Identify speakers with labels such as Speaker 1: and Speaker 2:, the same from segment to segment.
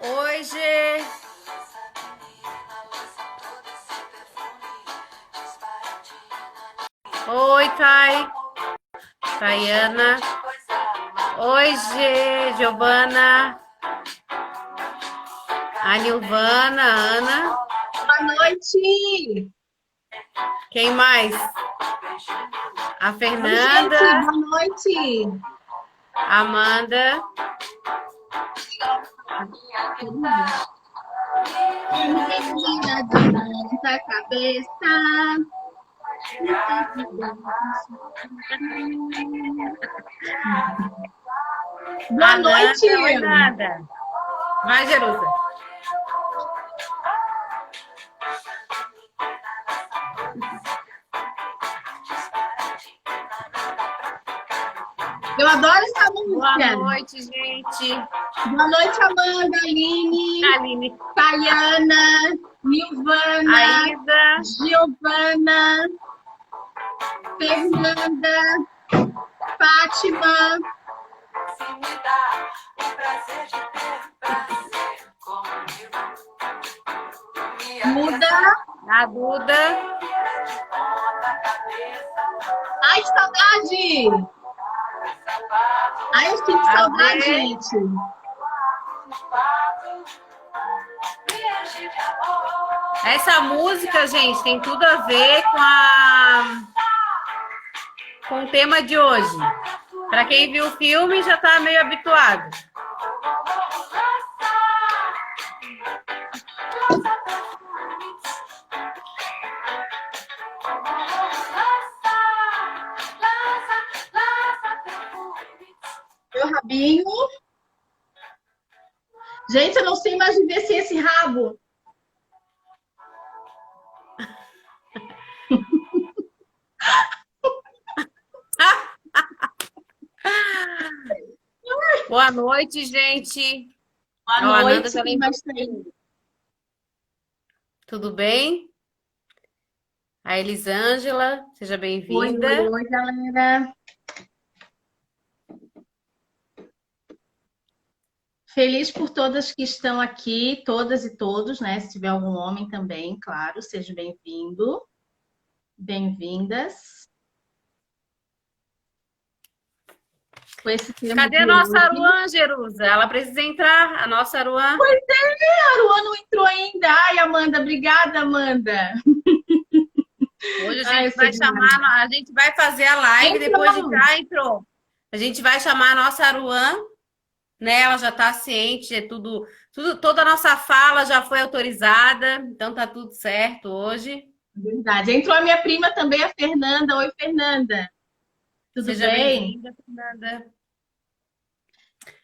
Speaker 1: Oi, Gê. Oi, Tayana. Oi, Gê, Giovana. A Nilvana, Ana.
Speaker 2: Boa noite!
Speaker 1: Quem mais? A
Speaker 2: Oi, gente,
Speaker 1: Fernanda,
Speaker 2: boa noite!
Speaker 1: Amanda.
Speaker 2: Todo mundo. Menina de ponta cabeça.
Speaker 1: A
Speaker 2: Boa noite!
Speaker 1: Nanda. Oi, Nanda. Vai, Jerusa.
Speaker 2: Eu adoro essa
Speaker 1: Boa
Speaker 2: música.
Speaker 1: noite, gente.
Speaker 2: Boa noite, Amanda, Aline,
Speaker 1: Aline,
Speaker 2: Tayana, Nilvana,
Speaker 1: Aida.
Speaker 2: Giovana, Fernanda, Fátima.
Speaker 3: Se me dá o prazer de ter prazer comigo.
Speaker 2: Muda.
Speaker 1: A Duda.
Speaker 3: De ponta cabeça,
Speaker 2: Ai, que saudade! Ai, eu sinto
Speaker 1: A
Speaker 2: saudade,
Speaker 1: Zé.
Speaker 2: gente.
Speaker 3: no quarto, me enche de amor.
Speaker 1: Essa música, gente, tem tudo a ver com o tema de hoje. Para quem viu o filme, já está meio habituado.
Speaker 2: Meu rabinho. Gente, eu não sei mais viver sem esse rabo.
Speaker 1: Boa noite, gente.
Speaker 2: Boa
Speaker 1: Ó, a Nanda
Speaker 2: noite,
Speaker 1: já
Speaker 2: quem
Speaker 1: lembrou.
Speaker 2: mais tem?
Speaker 1: Tudo bem? A Elisângela, seja
Speaker 2: Oi, oi,
Speaker 1: bem-vinda.
Speaker 2: oi, galera. Feliz por todas que estão aqui, todas e todos, né? Se tiver algum homem também, claro, seja bem-vindo, bem-vindas. Com esse tema
Speaker 1: Cadê a
Speaker 2: de
Speaker 1: nossa
Speaker 2: hoje.
Speaker 1: Aruan, Jerusa? Ela precisa entrar, a nossa Aruan.
Speaker 2: Pois é, a Aruan não entrou ainda. Ai, Amanda, obrigada, Amanda.
Speaker 1: Hoje a
Speaker 2: Ai, eu
Speaker 1: gente
Speaker 2: sou
Speaker 1: vai
Speaker 2: demais.
Speaker 1: chamar, a gente vai fazer a live depois de
Speaker 2: Entrou.
Speaker 1: cá, entrou. A gente vai chamar a nossa Aruan, né? Ela já está ciente, é tudo, toda a nossa fala já foi autorizada, então tá tudo certo hoje.
Speaker 2: Verdade. Entrou a minha prima também, a Fernanda. Oi, Fernanda. Tudo
Speaker 1: Seja
Speaker 2: bem?
Speaker 1: bem-vinda, Fernanda.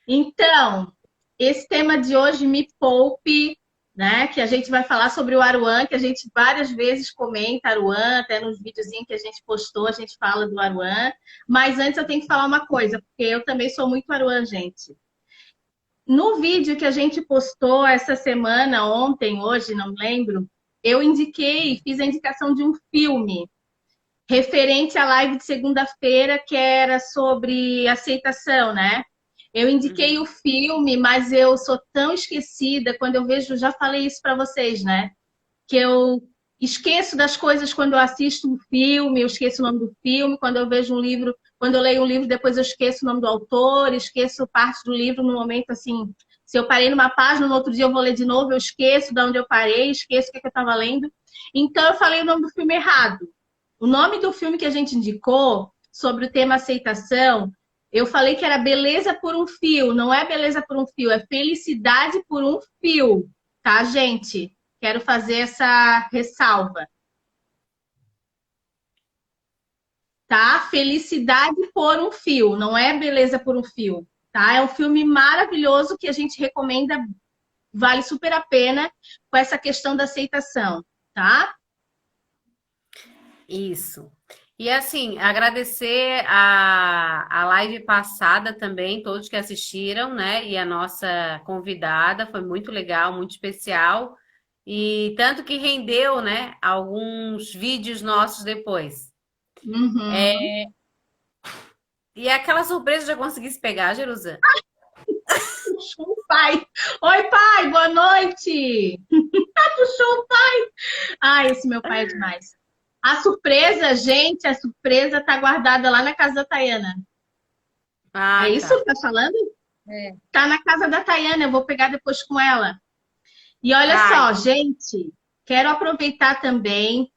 Speaker 2: Então, esse tema de hoje, Me Poupe, né? Que a gente vai falar sobre o Aruan, que a gente várias vezes comenta Aruan, até nos videozinhos que a gente postou, a gente fala do Aruan. Mas antes eu tenho que falar uma coisa, porque eu também sou muito Aruan, gente. No vídeo que a gente postou essa semana, ontem, hoje, não lembro, eu indiquei, fiz a indicação de um filme referente à live de segunda-feira, que era sobre aceitação, né? Eu indiquei o
Speaker 1: Uhum.
Speaker 2: filme, mas eu sou tão esquecida quando eu vejo, já falei isso para vocês, né? Que eu esqueço das coisas quando eu assisto um filme, eu esqueço o nome do filme, quando eu vejo um livro, quando eu leio um livro, depois eu esqueço o nome do autor, esqueço parte do livro no momento assim. Se eu parei numa página, no outro dia eu vou ler de novo, eu esqueço de onde eu parei, esqueço o que eu estava lendo. Então eu falei o nome do filme errado. O nome do filme que a gente indicou sobre o tema aceitação, eu falei que era Beleza por um Fio. Não é Beleza por um Fio, é Felicidade por um Fio, tá, gente? Quero fazer essa ressalva, tá? Felicidade por um Fio, não é Beleza por um Fio, tá? É um filme maravilhoso que a gente recomenda, vale super a pena com essa questão da aceitação, tá?
Speaker 1: Isso. E assim, agradecer a live passada também, todos que assistiram, né? E a nossa convidada, foi muito legal, muito especial. E tanto que rendeu, né, alguns vídeos nossos depois.
Speaker 2: Uhum.
Speaker 1: E aquela surpresa já conseguisse pegar, Jerusa?
Speaker 2: pai. Oi, pai, boa noite. Puxou o pai. Ai, esse meu pai é demais. A surpresa, gente, a surpresa tá guardada lá na casa da Tayana. É
Speaker 1: Ah,
Speaker 2: isso
Speaker 1: tá.
Speaker 2: que tá falando?
Speaker 1: É.
Speaker 2: Tá na casa da Tayana, eu vou pegar depois com ela. E olha
Speaker 1: Ai,
Speaker 2: só, gente, quero aproveitar também,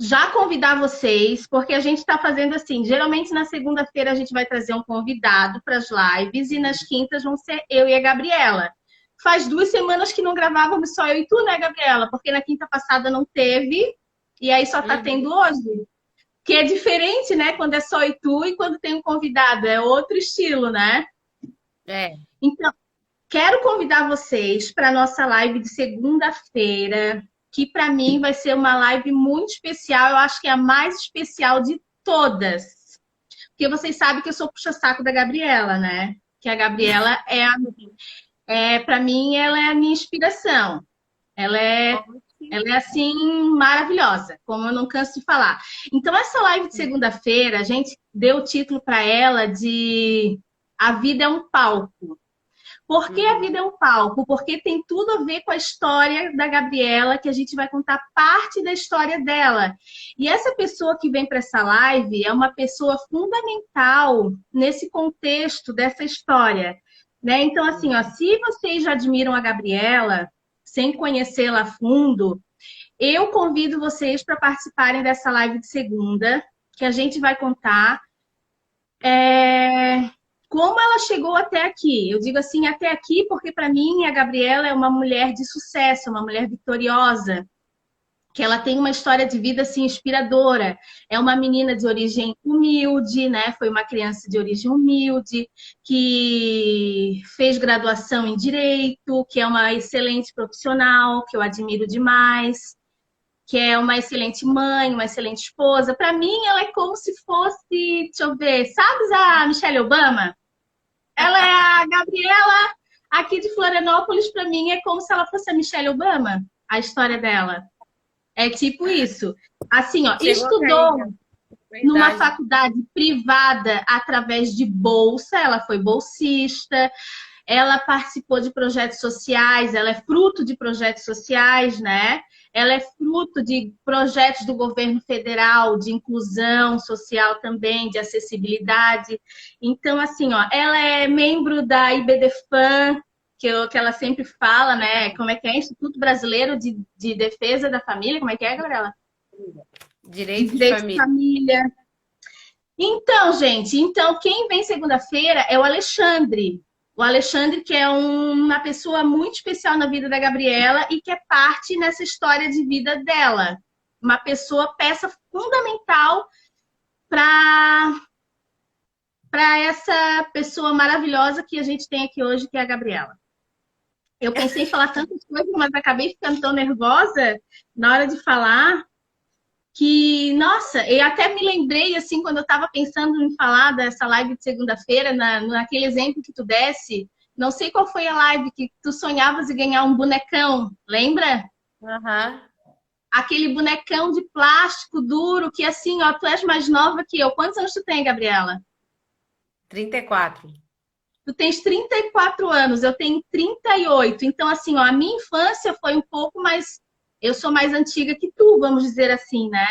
Speaker 2: já convidar vocês, porque a gente está fazendo assim, geralmente na segunda-feira a gente vai trazer um convidado para as lives e nas quintas vão ser eu e a Gabriela. Faz 2 semanas que não gravávamos só eu e tu, né, Gabriela? Porque na quinta passada não teve, e aí só tá
Speaker 1: uhum.
Speaker 2: tendo hoje. Que é diferente, né, quando é só eu e tu e quando tem um convidado, é outro estilo, né?
Speaker 1: É.
Speaker 2: Então, quero convidar vocês para a nossa live de segunda-feira, que para mim vai ser uma live muito especial. Eu acho que é a mais especial de todas. Porque vocês sabem que eu sou puxa-saco da Gabriela, né? Que a Gabriela para mim, ela é a minha inspiração. Ela é, ela é assim maravilhosa, como eu não canso de falar. Então, essa live de segunda-feira, a gente deu o título para ela de A Vida é um Palco. Por que a
Speaker 1: Uhum.
Speaker 2: vida é um palco? Porque tem tudo a ver com a história da Gabriela, que a gente vai contar parte da história dela. E essa pessoa que vem para essa live é uma pessoa fundamental nesse contexto dessa história, né? Então, assim, ó, se vocês já admiram a Gabriela, sem conhecê-la a fundo, eu convido vocês para participarem dessa live de segunda, que a gente vai contar como ela chegou até aqui. Eu digo assim, até aqui, porque para mim a Gabriela é uma mulher de sucesso, uma mulher vitoriosa, que ela tem uma história de vida assim inspiradora. É uma menina de origem humilde, né? Foi uma criança de origem humilde, que fez graduação em direito, que é uma excelente profissional, que eu admiro demais, que é uma excelente mãe, uma excelente esposa. Para mim, ela é como se fosse, deixa eu ver, sabes a Michelle Obama? Ela é a Gabriela aqui de Florianópolis, para mim, é como se ela fosse a Michelle Obama, a história dela. É tipo isso. Assim, ó,
Speaker 1: Chegou a cair,
Speaker 2: estudou
Speaker 1: né?
Speaker 2: numa
Speaker 1: Verdade.
Speaker 2: faculdade privada através de bolsa, ela foi bolsista, ela participou de projetos sociais, ela é fruto de projetos sociais, né? Ela é fruto de projetos do governo federal, de inclusão social também, de acessibilidade. Então, assim, ó, ela é membro da IBDFAN, que ela sempre fala, né? Como é que é? Instituto Brasileiro de Defesa da Família. Como é que é, Gabriela? De
Speaker 1: Direito de
Speaker 2: Direito de
Speaker 1: família.
Speaker 2: Família. Então, gente, então quem vem segunda-feira é o Alexandre. O Alexandre, que é uma pessoa muito especial na vida da Gabriela e que é parte nessa história de vida dela. Uma pessoa, peça fundamental para essa pessoa maravilhosa que a gente tem aqui hoje, que é a Gabriela. Eu pensei em falar tantas coisas, mas acabei ficando tão nervosa na hora de falar que, nossa, eu até me lembrei, assim, quando eu estava pensando em falar dessa live de segunda-feira, naquele exemplo que tu desse, não sei qual foi a live que tu sonhavas em ganhar um bonecão, lembra?
Speaker 1: Aham.
Speaker 2: Aquele bonecão de plástico duro, que assim, ó, tu és mais nova que eu. Quantos anos tu tem, Gabriela?
Speaker 1: 34.
Speaker 2: Tu tens 34 anos, eu tenho 38. Então, assim, ó, a minha infância foi um pouco mais. Eu sou mais antiga que tu, vamos dizer assim, né?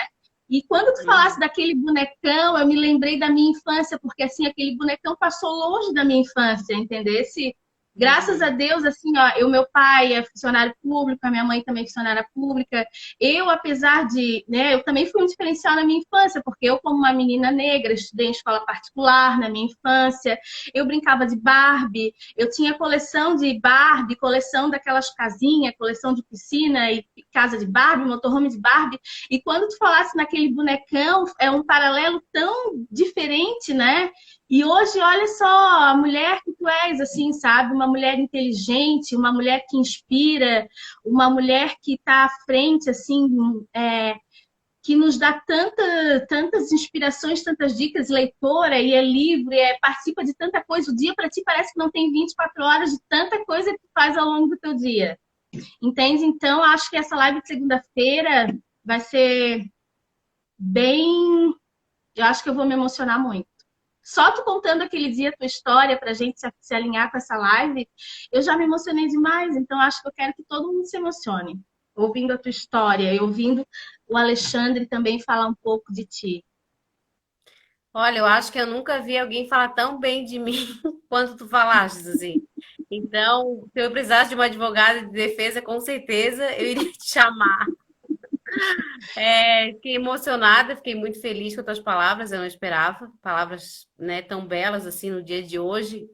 Speaker 2: E quando tu falasse daquele bonecão, eu me lembrei da minha infância, porque assim, aquele bonecão passou longe da minha infância, entendesse? Graças a
Speaker 1: Uhum.
Speaker 2: Deus, assim, ó, meu pai é funcionário público, a minha mãe também é funcionária pública. Eu, apesar de, né, eu também fui um diferencial na minha infância, porque eu, como uma menina negra, estudei em escola particular na minha infância, eu brincava de Barbie, eu tinha coleção de Barbie, coleção daquelas casinhas, coleção de piscina e casa de Barbie, motorhome de Barbie. E quando tu falasse naquele bonecão, é um paralelo tão diferente, né? E hoje, olha só, a mulher que tu és, assim, sabe? Uma mulher inteligente, uma mulher que inspira, uma mulher que está à frente, assim, que nos dá tantas inspirações, tantas dicas, leitora, e é livre, participa de tanta coisa. O dia para ti parece que não tem 24 horas de tanta coisa que tu faz ao longo do teu dia. Entende? Então, acho que essa live de segunda-feira vai ser bem... Eu acho que eu vou me emocionar muito. Só tu contando aquele dia a tua história pra gente se alinhar com essa live, eu já me emocionei demais. Então, acho que eu quero que todo mundo se emocione. Ouvindo a tua história e ouvindo o Alexandre também falar um pouco de ti.
Speaker 1: Olha, eu acho que eu nunca vi alguém falar tão bem de mim quanto tu falaste, assim. Então, se eu precisasse de uma advogada de defesa, com certeza eu iria te chamar. Fiquei emocionada, fiquei muito feliz com as tuas palavras, eu não esperava. Palavras, né, tão belas assim no dia de hoje.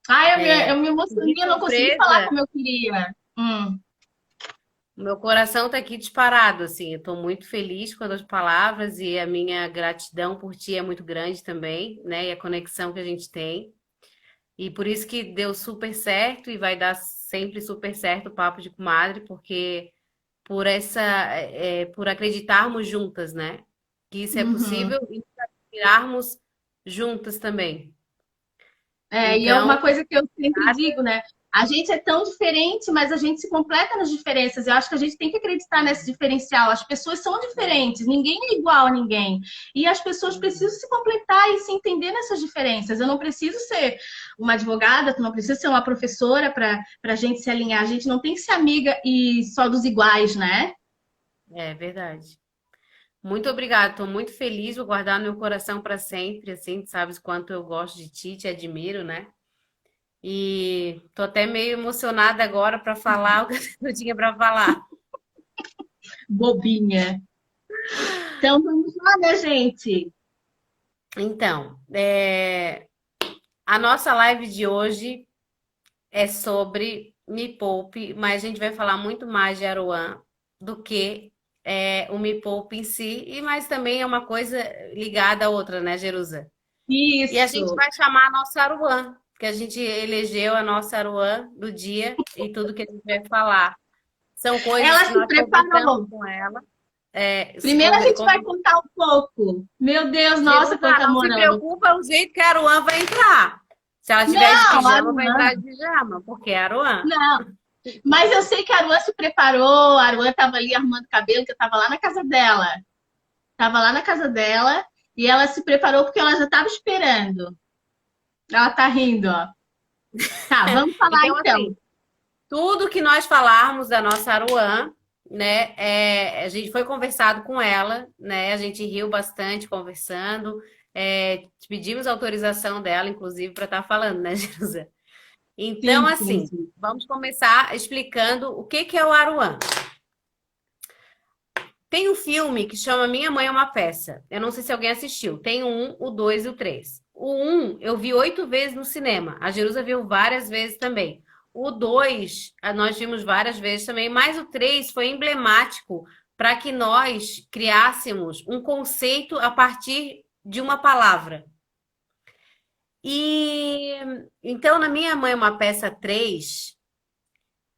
Speaker 2: Ai, eu me emocionei,
Speaker 1: De
Speaker 2: eu não consegui falar
Speaker 1: surpresa,
Speaker 2: como eu queria.
Speaker 1: o meu coração tá aqui disparado, assim. Eu tô muito feliz com as tuas palavras e a minha gratidão por ti é muito grande também, né? E a conexão que a gente tem. E por isso que deu super certo e vai dar sempre super certo o Papo de Comadre, porque por acreditarmos juntas, né? Que isso é
Speaker 2: Uhum.
Speaker 1: possível e inspirarmos juntas também.
Speaker 2: É, e é
Speaker 1: Então,
Speaker 2: uma coisa que eu sempre digo, né? A gente é tão diferente, mas a gente se completa nas diferenças. Eu acho que a gente tem que acreditar nesse diferencial. As pessoas são diferentes, ninguém é igual a ninguém. E as pessoas precisam se completar e se entender nessas diferenças. Eu não preciso ser uma advogada, tu não precisa ser uma professora para a gente se alinhar. A gente não tem que ser amiga e só dos iguais, né?
Speaker 1: é verdade. Muito obrigada, estou muito feliz, vou guardar no meu coração para sempre, assim, tu sabes quanto eu gosto de ti, te admiro, né? E tô até meio emocionada agora para falar o que eu tinha para falar.
Speaker 2: Bobinha. Então vamos lá, né, gente?
Speaker 1: Então, a nossa live de hoje é sobre Me Poupe, mas a gente vai falar muito mais de Aruan do que o Me Poupe em si, e mas também é uma coisa ligada à outra, né, Jerusa? E a gente
Speaker 2: Isso.
Speaker 1: vai chamar a nossa Aruan, que a gente elegeu a nossa Aruan do dia e tudo que a gente vai falar. São coisas
Speaker 2: Ela
Speaker 1: que
Speaker 2: se
Speaker 1: nós conversamos
Speaker 2: preparou.
Speaker 1: com ela.
Speaker 2: Primeiro a gente vai contar um pouco. Meu Deus, nossa,
Speaker 1: Jerusa,
Speaker 2: quanta
Speaker 1: não se
Speaker 2: moral.
Speaker 1: preocupa o jeito que a Aruan vai entrar. Se ela estiver de
Speaker 2: Não,
Speaker 1: pijama, vai
Speaker 2: Aruan,
Speaker 1: entrar de pijama, porque é Aruan.
Speaker 2: não. Mas eu sei que a Aruan se preparou, a Aruan estava ali arrumando cabelo, que eu estava lá na casa dela. Estava lá na casa dela e ela se preparou porque ela já estava esperando. Ela tá rindo, ó. Tá, vamos falar
Speaker 1: Então,
Speaker 2: então.
Speaker 1: assim, tudo que nós falarmos da nossa Aruan, né, a gente foi conversado com ela, né, a gente riu bastante conversando, pedimos autorização dela, inclusive, para estar falando, né, Jerusa? Então,
Speaker 2: Sim, sim,
Speaker 1: assim,
Speaker 2: sim.
Speaker 1: vamos começar explicando o que que é o Aruan. Tem um filme que chama Minha Mãe é uma Peça. Eu não sei se alguém assistiu. Tem o 1, o 2 e o 3. O 1 eu vi 8 vezes no cinema. A Jerusa viu várias vezes também. O 2 nós vimos várias vezes também, mas o 3 foi emblemático para que nós criássemos um conceito a partir de uma palavra. E então, na Minha Mãe é uma Peça 3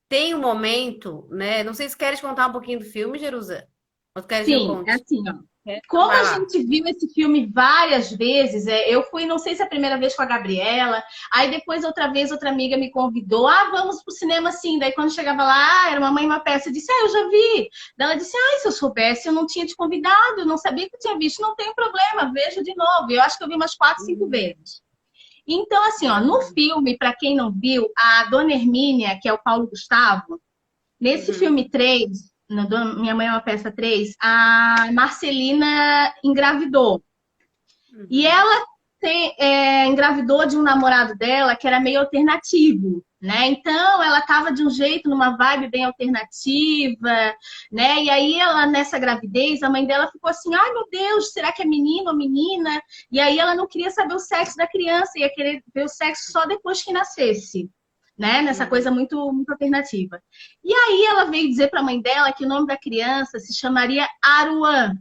Speaker 1: tem um momento, né? Não sei se queres contar um pouquinho do filme, Jerusa. Ou tu queres que eu
Speaker 2: Sim, é
Speaker 1: conte?
Speaker 2: assim, ó.
Speaker 1: Então
Speaker 2: Como
Speaker 1: vai
Speaker 2: a
Speaker 1: lá.
Speaker 2: gente viu esse filme várias vezes, eu fui, não sei se é a primeira vez com a Gabriela, aí depois outra vez outra amiga me convidou, vamos pro cinema sim. Daí quando chegava lá, era uma mãe uma peça, eu disse, eu já vi. Daí ela disse, se eu soubesse, eu não tinha te convidado, eu não sabia que eu tinha visto, não tem problema, vejo de novo. Eu acho que eu vi umas 4, 5 vezes. Então, assim, ó, no
Speaker 1: Exatamente.
Speaker 2: filme, para quem não viu, a Dona Hermínia, que é o Paulo Gustavo, nesse
Speaker 1: Uhum.
Speaker 2: filme 3, no Minha Mãe é uma Peça 3, a Marcelina engravidou. E
Speaker 1: Uhum.
Speaker 2: ela engravidou de um namorado dela que era meio alternativo, né? Então ela estava de um jeito, numa vibe bem alternativa, né? E aí ela, nessa gravidez, a mãe dela ficou assim, ai meu Deus, será que é menino ou menina? E aí ela não queria saber o sexo da criança, ia querer ver o sexo só depois que nascesse. Né? Nessa
Speaker 1: Uhum.
Speaker 2: coisa muito, muito alternativa. E aí ela veio dizer para a mãe dela que o nome da criança se chamaria Aruan.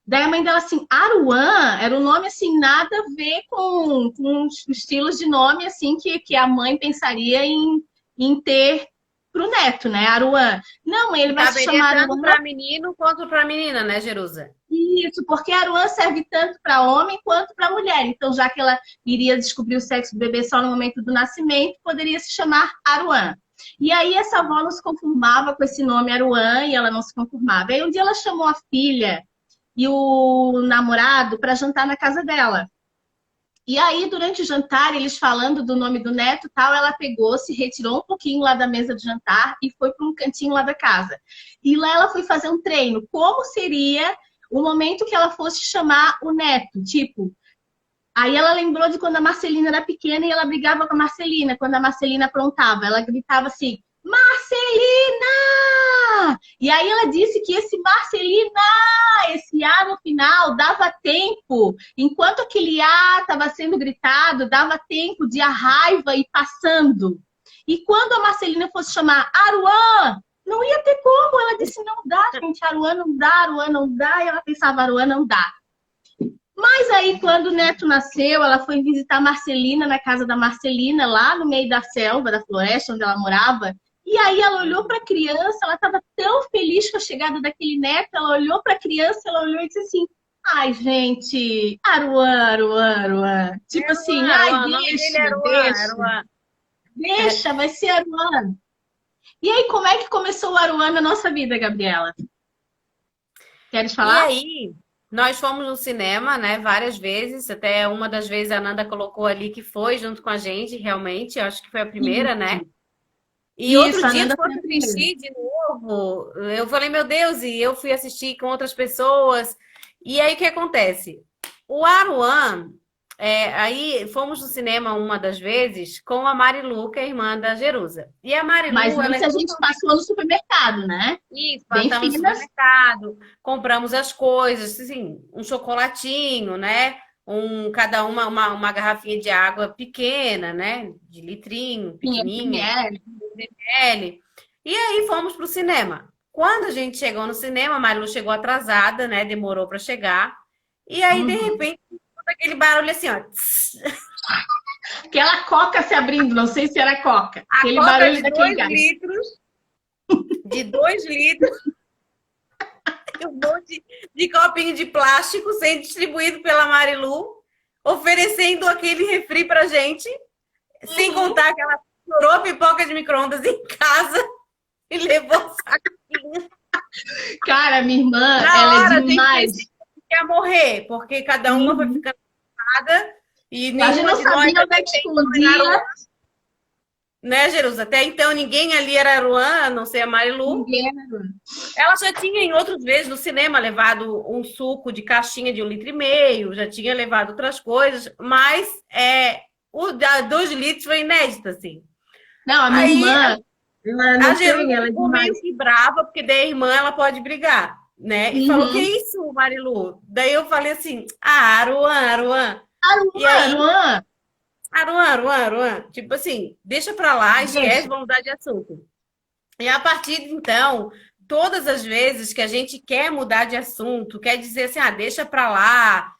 Speaker 2: Daí a mãe dela assim, Aruan era um nome assim, nada a ver com os estilos de nome assim que a mãe pensaria em ter pro neto, né? Aruan. Não, mãe, ele
Speaker 1: E
Speaker 2: vai se
Speaker 1: caberia
Speaker 2: chamar
Speaker 1: tanto
Speaker 2: Aruan.
Speaker 1: para menino quanto para menina, né, Jerusa?
Speaker 2: Isso, porque Aruan serve tanto para homem quanto para mulher. Então, já que ela iria descobrir o sexo do bebê só no momento do nascimento, poderia se chamar Aruan. E aí essa avó não se conformava com esse nome Aruan e ela não se conformava. Aí um dia ela chamou a filha e o namorado para jantar na casa dela. E aí, durante o jantar, eles falando do nome do neto e tal, ela pegou, se retirou um pouquinho lá da mesa de jantar e foi para um cantinho lá da casa. E lá ela foi fazer um treino. Como seria o momento que ela fosse chamar o neto? Tipo, aí ela lembrou de quando a Marcelina era pequena e ela brigava com a Marcelina. Quando a Marcelina aprontava, ela gritava assim, Marcelina! E aí ela disse que esse Marcelina, esse A no final, dava tempo. Enquanto aquele A estava sendo gritado, dava tempo de a raiva ir passando. E quando a Marcelina fosse chamar Aruan, não ia ter como. Ela disse, não dá, gente, Aruan não dá, Aruan não dá. E ela pensava, Aruan não dá. Mas aí, quando o neto nasceu, ela foi visitar a Marcelina na casa da Marcelina, lá no meio da selva, da floresta onde ela morava. E aí ela olhou para a criança, ela estava tão feliz com a chegada daquele neto, ela olhou para a criança, ela olhou e disse assim, ai, gente, Aruan, Aruan, Aruan. Tipo assim, ai,
Speaker 1: Aruan, o nome dele é Aruan.
Speaker 2: deixa, vai ser Aruan. E aí, como é que começou o Aruan na nossa vida, Gabriela? Queres
Speaker 1: E
Speaker 2: falar?
Speaker 1: aí, nós fomos no cinema, né, várias vezes, até uma das vezes a Nanda colocou ali que foi junto com a gente, realmente, eu acho que foi a primeira, né? E outro
Speaker 2: Isso, a
Speaker 1: dia tu
Speaker 2: Nanda foi
Speaker 1: fosse
Speaker 2: a primeira.
Speaker 1: assistir de novo. Eu falei, meu Deus, e eu fui assistir com outras pessoas. E aí o que acontece? O Aruan, aí fomos no cinema uma das vezes com a Marilu, que é irmã da Jerusa. E a
Speaker 2: Mas
Speaker 1: Marilu, ela
Speaker 2: antes
Speaker 1: é
Speaker 2: a gente passou no supermercado, né?
Speaker 1: isso,
Speaker 2: Bem
Speaker 1: passamos no
Speaker 2: finas.
Speaker 1: supermercado, compramos as coisas, assim, um chocolatinho, né? Cada uma garrafinha de água pequena, né? De litrinho,
Speaker 2: 500
Speaker 1: pequenininha,
Speaker 2: ml.
Speaker 1: ml. E aí fomos pro cinema. Quando a gente chegou no cinema, a Marilu chegou atrasada, né? Demorou para chegar. E aí, de
Speaker 2: Uhum.
Speaker 1: repente, aquele barulho assim, ó. Tss.
Speaker 2: Aquela coca se abrindo, não sei se era coca.
Speaker 1: A
Speaker 2: Aquele
Speaker 1: coca
Speaker 2: barulho
Speaker 1: de
Speaker 2: daquele
Speaker 1: 2
Speaker 2: gás.
Speaker 1: litros, de 2 litros, um monte de copinho de plástico sendo distribuído pela Marilu, oferecendo aquele refri pra gente, sem contar que ela estourou a pipoca de micro-ondas em casa e levou o saquinho.
Speaker 2: Cara, minha irmã,
Speaker 1: Na
Speaker 2: ela é
Speaker 1: hora, a gente
Speaker 2: demais.
Speaker 1: pensei que ia morrer, porque cada uma foi ficando cansada e
Speaker 2: A gente
Speaker 1: nenhuma
Speaker 2: não
Speaker 1: de nós
Speaker 2: sabia onde
Speaker 1: até
Speaker 2: é que
Speaker 1: então era Aruan,
Speaker 2: explodia.
Speaker 1: né, Jerusa? Até então ninguém ali era Aruan, a não ser a Marilu.
Speaker 2: Ninguém.
Speaker 1: Ela já tinha em outras vezes no cinema levado um suco de caixinha de 1,5 litros, já tinha levado outras coisas, mas o da 2 litros foi inédito, assim.
Speaker 2: Não, a minha
Speaker 1: Aí
Speaker 2: irmã, ela
Speaker 1: a
Speaker 2: não
Speaker 1: Jerusa
Speaker 2: tem, ela é
Speaker 1: ficou
Speaker 2: demais.
Speaker 1: meio que brava, porque daí a irmã ela pode brigar, né? E falou, que
Speaker 2: Uhum.
Speaker 1: isso, Marilu? Daí eu falei assim, Aruan, Aruan. E
Speaker 2: Aruan,
Speaker 1: aí,
Speaker 2: Aruan.
Speaker 1: Aruan, Aruan, Aruan. Tipo assim, deixa pra lá, esquece,
Speaker 2: Deixa.
Speaker 1: vamos mudar de assunto. E a partir de então, todas as vezes que a gente quer mudar de assunto, quer dizer assim, deixa pra lá,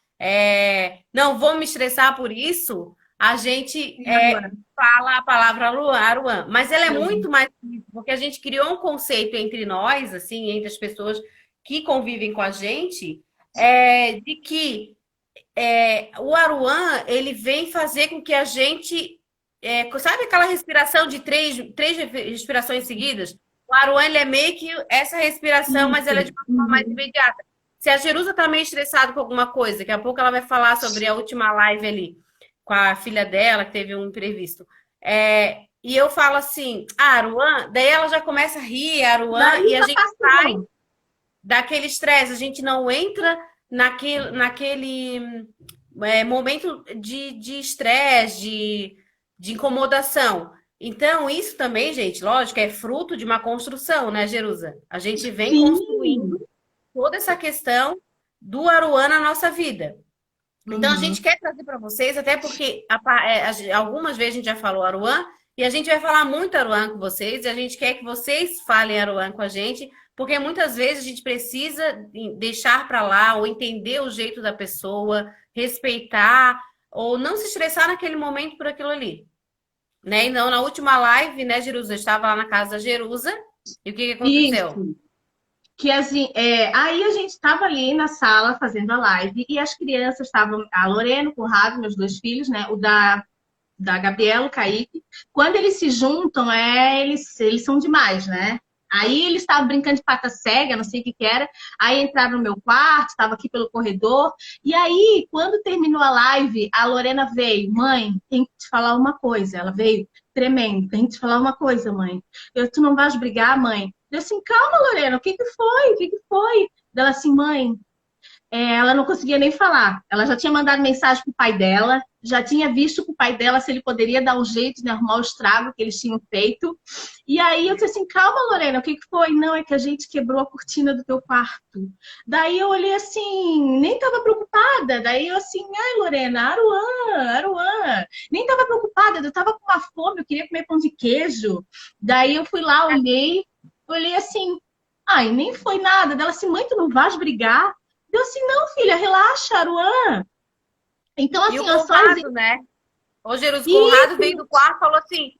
Speaker 1: não vou me estressar por isso, a gente
Speaker 2: Aruan.
Speaker 1: fala a palavra Aruan, mas ela é
Speaker 2: Aruan.
Speaker 1: muito mais que isso, porque a gente criou um conceito entre nós, assim, entre as pessoas que convivem com a gente, de que o Aruan, ele vem fazer com que a gente sabe aquela respiração de três respirações seguidas? O Aruan, ele é meio que essa respiração, mas ela é de
Speaker 2: Isso.
Speaker 1: uma forma mais
Speaker 2: Uhum.
Speaker 1: imediata. Se a Jerusa tá meio estressada com alguma coisa, daqui a pouco ela vai falar sobre a última live ali, com a filha dela, que teve um imprevisto. E eu falo assim, Aruan, daí ela já começa a rir, Aruan, e a gente sai
Speaker 2: Danificação.
Speaker 1: daquele estresse, a gente não entra naquele momento de estresse, de incomodação. Então, isso também, gente, lógico, é fruto de uma construção, né, Jerusa? A gente vem
Speaker 2: Sim.
Speaker 1: construindo toda essa questão do Aruan na nossa vida. Então, a gente
Speaker 2: Uhum.
Speaker 1: quer trazer para vocês, até porque algumas vezes a gente já falou Aruan, e a gente vai falar muito Aruan com vocês, e a gente quer que vocês falem Aruan com a gente, porque muitas vezes a gente precisa deixar para lá, ou entender o jeito da pessoa, respeitar, ou não se estressar naquele momento por aquilo ali. Né? E não, na última live, né, Jerusa? Eu estava lá na casa da Jerusa, e o que que aconteceu?
Speaker 2: Isso. Que assim, aí a gente estava ali na sala fazendo a live e as crianças estavam, a Lorena, o Conrado, meus dois filhos, né? O da Gabriela, o Kaique. Quando eles se juntam, eles são demais, né? Aí eles estavam brincando de pata cega, não sei o que que era. Aí entraram no meu quarto, estava aqui pelo corredor. E aí, quando terminou a live, a Lorena veio. Mãe, tem que te falar uma coisa. Ela veio tremendo. Tem que te falar uma coisa, mãe. Tu não vais brigar, mãe? Eu assim, calma, Lorena, o que que foi? O que que foi? Ela assim, mãe, ela não conseguia nem falar. Ela já tinha mandado mensagem pro pai dela, já tinha visto com o pai dela se ele poderia dar um jeito de arrumar o estrago que eles tinham feito. E aí eu disse assim, calma, Lorena, o que que foi? Não, é que a gente quebrou a cortina do teu quarto. Daí eu olhei assim, nem estava preocupada. Daí eu assim, ai, Lorena, Aruan, Aruan. Nem estava preocupada, eu estava com uma fome, eu queria comer pão de queijo. Daí eu fui lá, olhei assim, ai, nem foi nada. Dela assim, mãe, tu não vais brigar? Eu assim, não, filha, relaxa, Aruan. Então,
Speaker 1: E
Speaker 2: assim,
Speaker 1: o
Speaker 2: ó, só
Speaker 1: Conrado,
Speaker 2: existe.
Speaker 1: né? Ô, Jerusa, o Conrado veio do quarto e falou assim: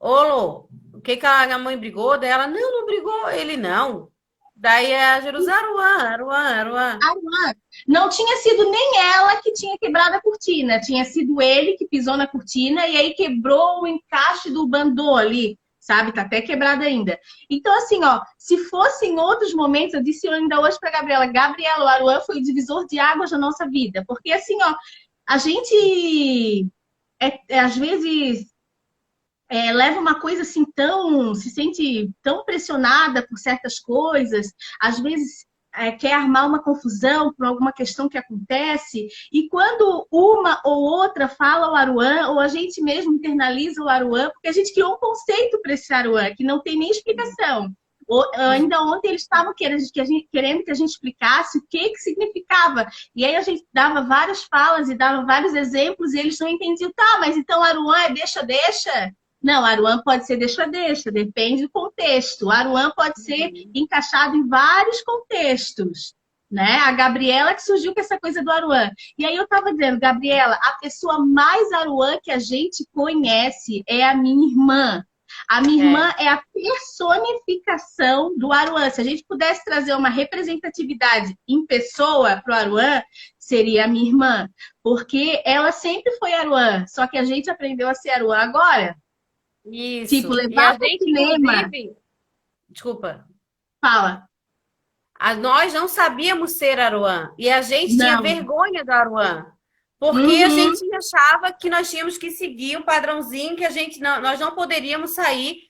Speaker 1: Ô, Lô, o que que a mãe brigou dela? Não, não brigou. Ele não. Daí a Jerusa, Aruan, Aruan, Aruan.
Speaker 2: Aruan. Não tinha sido nem ela que tinha quebrado a cortina, tinha sido ele que pisou na cortina e aí quebrou o encaixe do bandô ali, sabe? Tá até quebrado ainda. Então, assim, ó, se fosse em outros momentos, eu disse ainda hoje pra Gabriela, Gabriela, o Aruan foi o divisor de águas da nossa vida, porque assim, ó, a gente às vezes leva uma coisa assim tão, se sente tão pressionada por certas coisas, às vezes quer armar uma confusão por alguma questão que acontece, e quando uma ou outra fala o Aruan, ou a gente mesmo internaliza o Aruan, porque a gente criou um conceito para esse Aruan, que não tem nem explicação. Ainda ontem eles estavam querendo que a gente explicasse o que significava. E aí a gente dava várias falas e dava vários exemplos e eles não entendiam. Tá, mas então Aruan é deixa-deixa? Não, Aruan pode ser deixa-deixa, depende do contexto. Aruan pode ser encaixado em vários contextos, né? A Gabriela que surgiu com essa coisa do Aruan. E aí eu estava dizendo, Gabriela, a pessoa mais Aruan que a gente conhece é a minha irmã. A minha irmã é a personificação do Aruan. Se a gente pudesse trazer uma representatividade em pessoa para o Aruan, seria a minha irmã. Porque ela sempre foi Aruan, só que a gente aprendeu a ser Aruan agora. Tipo,
Speaker 1: Isso. E a
Speaker 2: levar para o
Speaker 1: gente,
Speaker 2: cinema.
Speaker 1: inclusive, desculpa,
Speaker 2: Fala.
Speaker 1: nós não sabíamos ser Aruan. E a gente tinha
Speaker 2: Não.
Speaker 1: vergonha do Aruan. Porque a
Speaker 2: Uhum.
Speaker 1: gente achava que nós tínhamos que seguir um padrãozinho que nós não poderíamos sair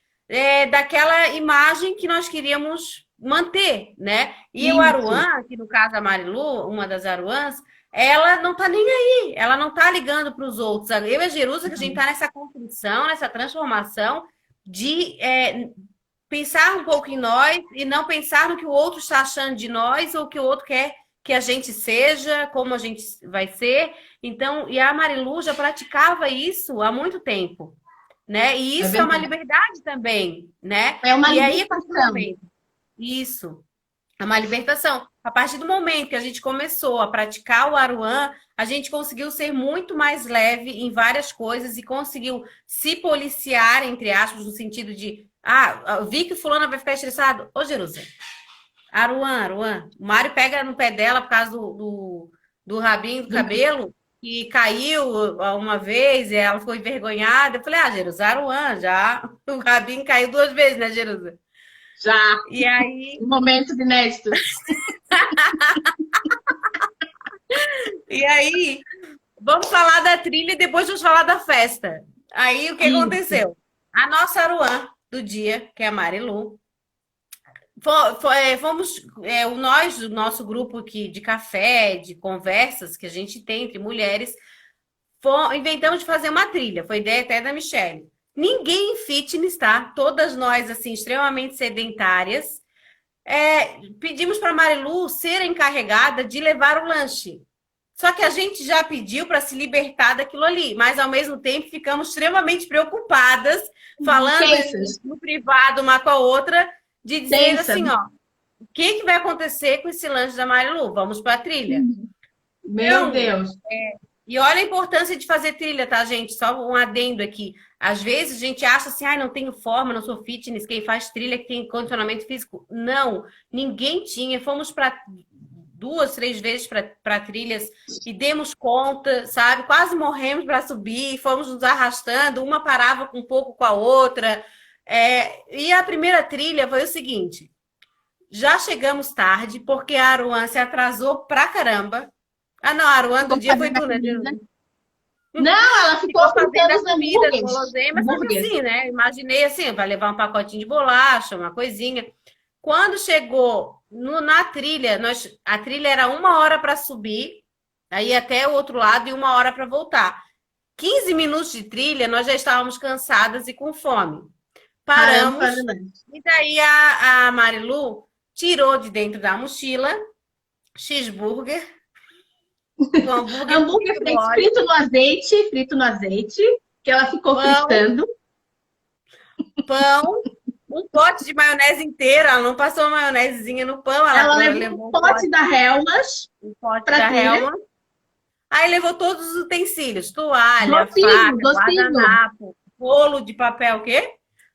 Speaker 1: daquela imagem que nós queríamos manter, né? E o
Speaker 2: Isso.
Speaker 1: Aruan, que no caso a Marilu, uma das Aruãs, ela não tá nem aí, ela não tá ligando para os outros. Eu e a Jerusa, que a gente tá nessa construção, nessa transformação de pensar um pouco em nós e não pensar no que o outro está achando de nós ou que o outro quer que a gente seja, como a gente vai ser. Então, e a Marilu já praticava isso há muito tempo, né? E
Speaker 2: É
Speaker 1: isso é uma
Speaker 2: verdade.
Speaker 1: liberdade também, né?
Speaker 2: É uma
Speaker 1: E aí, a partir do
Speaker 2: libertação.
Speaker 1: momento, isso, é uma libertação. A partir do momento que a gente começou a praticar o Aruan, a gente conseguiu ser muito mais leve em várias coisas e conseguiu se policiar, entre aspas, no sentido de, eu vi que fulana vai ficar estressado. Ô, Jerusa, Aruan, Aruan. O Mário pega no pé dela por causa do rabinho do cabelo e caiu uma vez e ela ficou envergonhada. Eu falei, Jerusa, Aruan, já. O rabinho caiu 2 vezes, né, Jerusa?
Speaker 2: Já.
Speaker 1: E aí,
Speaker 2: Momentos inéditos.
Speaker 1: e aí, vamos falar da trilha e depois vamos falar da festa. Aí, o que
Speaker 2: Isso.
Speaker 1: aconteceu? A nossa Aruan do dia, que é a Marilu, fomos, o nosso grupo aqui de café, de conversas que a gente tem entre mulheres, inventamos de fazer uma trilha. Foi ideia até da Michelle. Ninguém em fitness, tá? Todas nós, assim, extremamente sedentárias. Pedimos para a Marilu ser encarregada de levar o lanche. Só que a gente já pediu para se libertar daquilo ali, mas ao mesmo tempo ficamos extremamente preocupadas, falando
Speaker 2: Tensas.
Speaker 1: no privado uma com a outra, de dizer
Speaker 2: Tensa.
Speaker 1: assim, ó, o que vai acontecer com esse lanche da Marilu? Vamos para a trilha.
Speaker 2: Meu
Speaker 1: Então,
Speaker 2: Deus.
Speaker 1: e olha a importância de fazer trilha, tá, gente? Só um adendo aqui. Às vezes a gente acha assim, não tenho forma, não sou fitness, quem faz trilha que tem condicionamento físico. Não, ninguém tinha. Fomos para 2, 3 vezes para trilhas e demos conta, sabe? Quase morremos para subir, fomos nos arrastando, uma parava um pouco com a outra. E a primeira trilha foi o seguinte: já chegamos tarde, porque a Aruan se atrasou pra caramba. Ah, não, a Aruan do
Speaker 2: Ficou
Speaker 1: dia foi
Speaker 2: fazendo a
Speaker 1: tu, né?
Speaker 2: comida. Não, ela ficou
Speaker 1: Ficou fazendo
Speaker 2: fritando
Speaker 1: a
Speaker 2: os
Speaker 1: comida, as
Speaker 2: hambúrgueres.
Speaker 1: guloseimas, sempre
Speaker 2: Hambúrguer.
Speaker 1: assim, né? Imaginei assim, vai levar um pacotinho de bolacha, uma coisinha. Quando chegou na trilha, a trilha era 1 hora para subir, aí até o outro lado e 1 hora para voltar. 15 minutos de trilha, nós já estávamos cansadas e com fome.
Speaker 2: Paramos
Speaker 1: Paramos,
Speaker 2: para lanche.
Speaker 1: e daí a Marilu tirou de dentro da mochila cheeseburger, o hambúrguer com
Speaker 2: Hambúrguer
Speaker 1: molho
Speaker 2: feito
Speaker 1: óleo,
Speaker 2: frito no azeite, que ela ficou
Speaker 1: pão,
Speaker 2: fritando.
Speaker 1: pão, um pote de maionese inteira. Ela não passou uma maionesezinha no pão,
Speaker 2: Ela
Speaker 1: ela
Speaker 2: levou
Speaker 1: levou
Speaker 2: um pote da Helmas
Speaker 1: um pote
Speaker 2: para
Speaker 1: da
Speaker 2: trilha.
Speaker 1: Helma. Aí levou todos os utensílios: toalha,
Speaker 2: Docinho,
Speaker 1: faca,
Speaker 2: docinho,
Speaker 1: guardanapo, rolo de papel, o quê?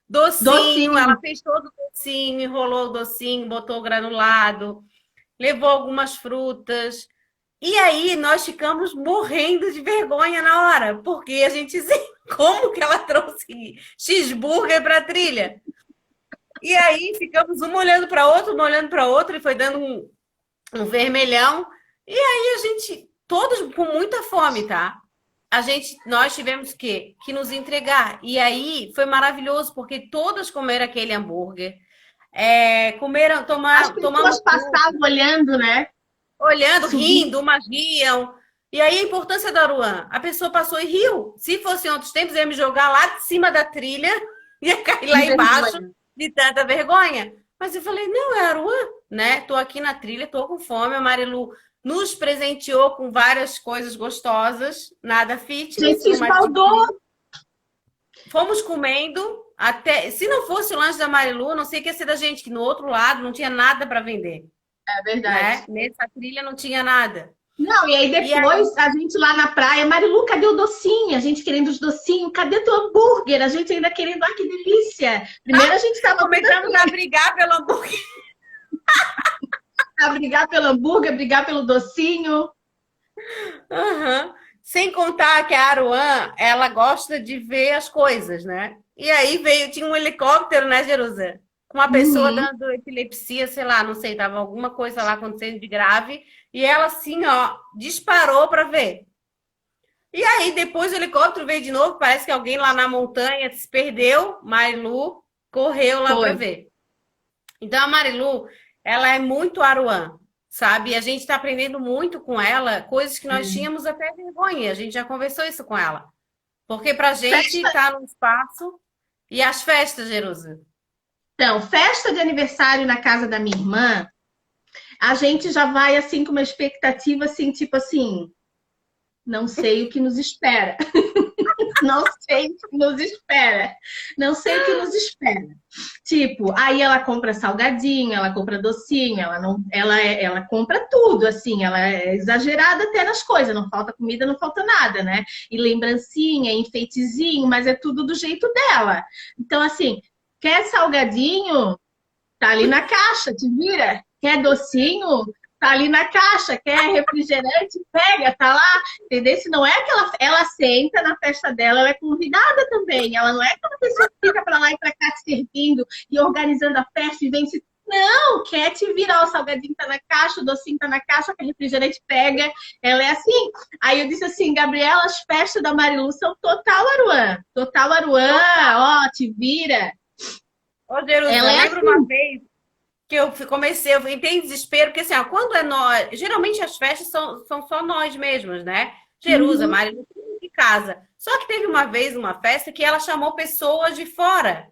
Speaker 1: Docinho.
Speaker 2: docinho.
Speaker 1: Ela fez todo o docinho, enrolou o docinho, botou o granulado, levou algumas frutas. E aí nós ficamos morrendo de vergonha na hora, porque a gente como que ela trouxe cheeseburger para a trilha? E aí ficamos uma olhando para outra, uma olhando para outra, e foi dando um vermelhão. E aí a gente, todos com muita fome, tá? Nós tivemos que nos entregar. E aí foi maravilhoso, porque todas comeram aquele hambúrguer, comeram,
Speaker 2: As
Speaker 1: tomamos
Speaker 2: pessoas passavam olhando, né?
Speaker 1: olhando,
Speaker 2: Subindo.
Speaker 1: rindo, umas riam. E aí a importância da Aruan, a pessoa passou e riu. Se fosse em outros tempos, ia me jogar lá de cima da trilha, ia cair lá
Speaker 2: Que
Speaker 1: embaixo
Speaker 2: vergonha.
Speaker 1: de tanta vergonha. Mas eu falei, não, é Aruan, né? Tô aqui na trilha, tô com fome. A Marilu nos presenteou com várias coisas gostosas, nada
Speaker 2: A
Speaker 1: fitness,
Speaker 2: gente se
Speaker 1: uma trilha.
Speaker 2: esbaldou.
Speaker 1: Fomos comendo até. Se não fosse o lanche da Marilu, não sei o que ia ser da gente, que no outro lado não tinha nada para vender,
Speaker 2: É verdade.
Speaker 1: né? Nessa trilha não tinha nada.
Speaker 2: Não, e aí
Speaker 1: E aí,
Speaker 2: depois a gente lá na praia, Marilu, cadê o docinho? A gente querendo os docinhos, cadê teu hambúrguer? A gente ainda querendo, ah, que delícia. Primeiro a gente estava
Speaker 1: começamos a brigar pelo hambúrguer.
Speaker 2: a brigar pelo hambúrguer, brigar pelo docinho.
Speaker 1: Uhum. Sem contar que a Aruan, ela gosta de ver as coisas, né? E aí tinha um helicóptero, né, Jerusa? Com uma pessoa
Speaker 2: Uhum.
Speaker 1: dando epilepsia, sei lá, não sei, tava alguma coisa lá acontecendo de grave, e ela assim, ó, disparou para ver. E aí depois o helicóptero veio de novo, parece que alguém lá na montanha se perdeu, Marilu correu lá para
Speaker 2: Foi.
Speaker 1: ver. Então a Marilu, ela é muito Aruan, sabe? E a gente está aprendendo muito com ela, coisas que nós
Speaker 2: É.
Speaker 1: tínhamos até vergonha. A gente já conversou isso com ela. Porque pra gente
Speaker 2: Festa,
Speaker 1: estar no espaço e as festas, Jerusa.
Speaker 2: então, festa de aniversário na casa da minha irmã, a gente já vai assim com uma expectativa assim, tipo assim, não sei o que nos espera. Não sei o que nos espera. Não sei o que nos espera. Tipo, aí ela compra salgadinho, ela compra docinho, ela não, ela compra tudo, assim, ela é exagerada até nas coisas, não falta comida, não falta nada, né? E lembrancinha, enfeitezinho, mas é tudo do jeito dela. Então, assim, quer salgadinho? Tá ali na caixa, te vira. Quer docinho? Tá ali na caixa. Quer refrigerante? Pega, tá lá. Entendeu? Se não é aquela. Ela senta na festa dela, ela é convidada também. Ela não é aquela pessoa que fica pra lá e pra cá te servindo e organizando a festa e vem se. Não, quer te virar. O salgadinho tá na caixa, o docinho tá na caixa, o refrigerante pega. Ela é assim. Aí eu disse assim, Gabriela, as festas da Marilu são total Aruan. Total Aruan, ó, te vira.
Speaker 1: Ô, Jerusa,
Speaker 2: Ela
Speaker 1: eu
Speaker 2: é
Speaker 1: lembro uma
Speaker 2: assim.
Speaker 1: vez que eu comecei, eu entrei em desespero, porque assim, ó, quando é nós, geralmente as festas são só nós mesmos, né? Jerusa,
Speaker 2: Uhum.
Speaker 1: Marilu, tudo de casa. Só que teve uma vez uma festa que ela chamou pessoas de fora,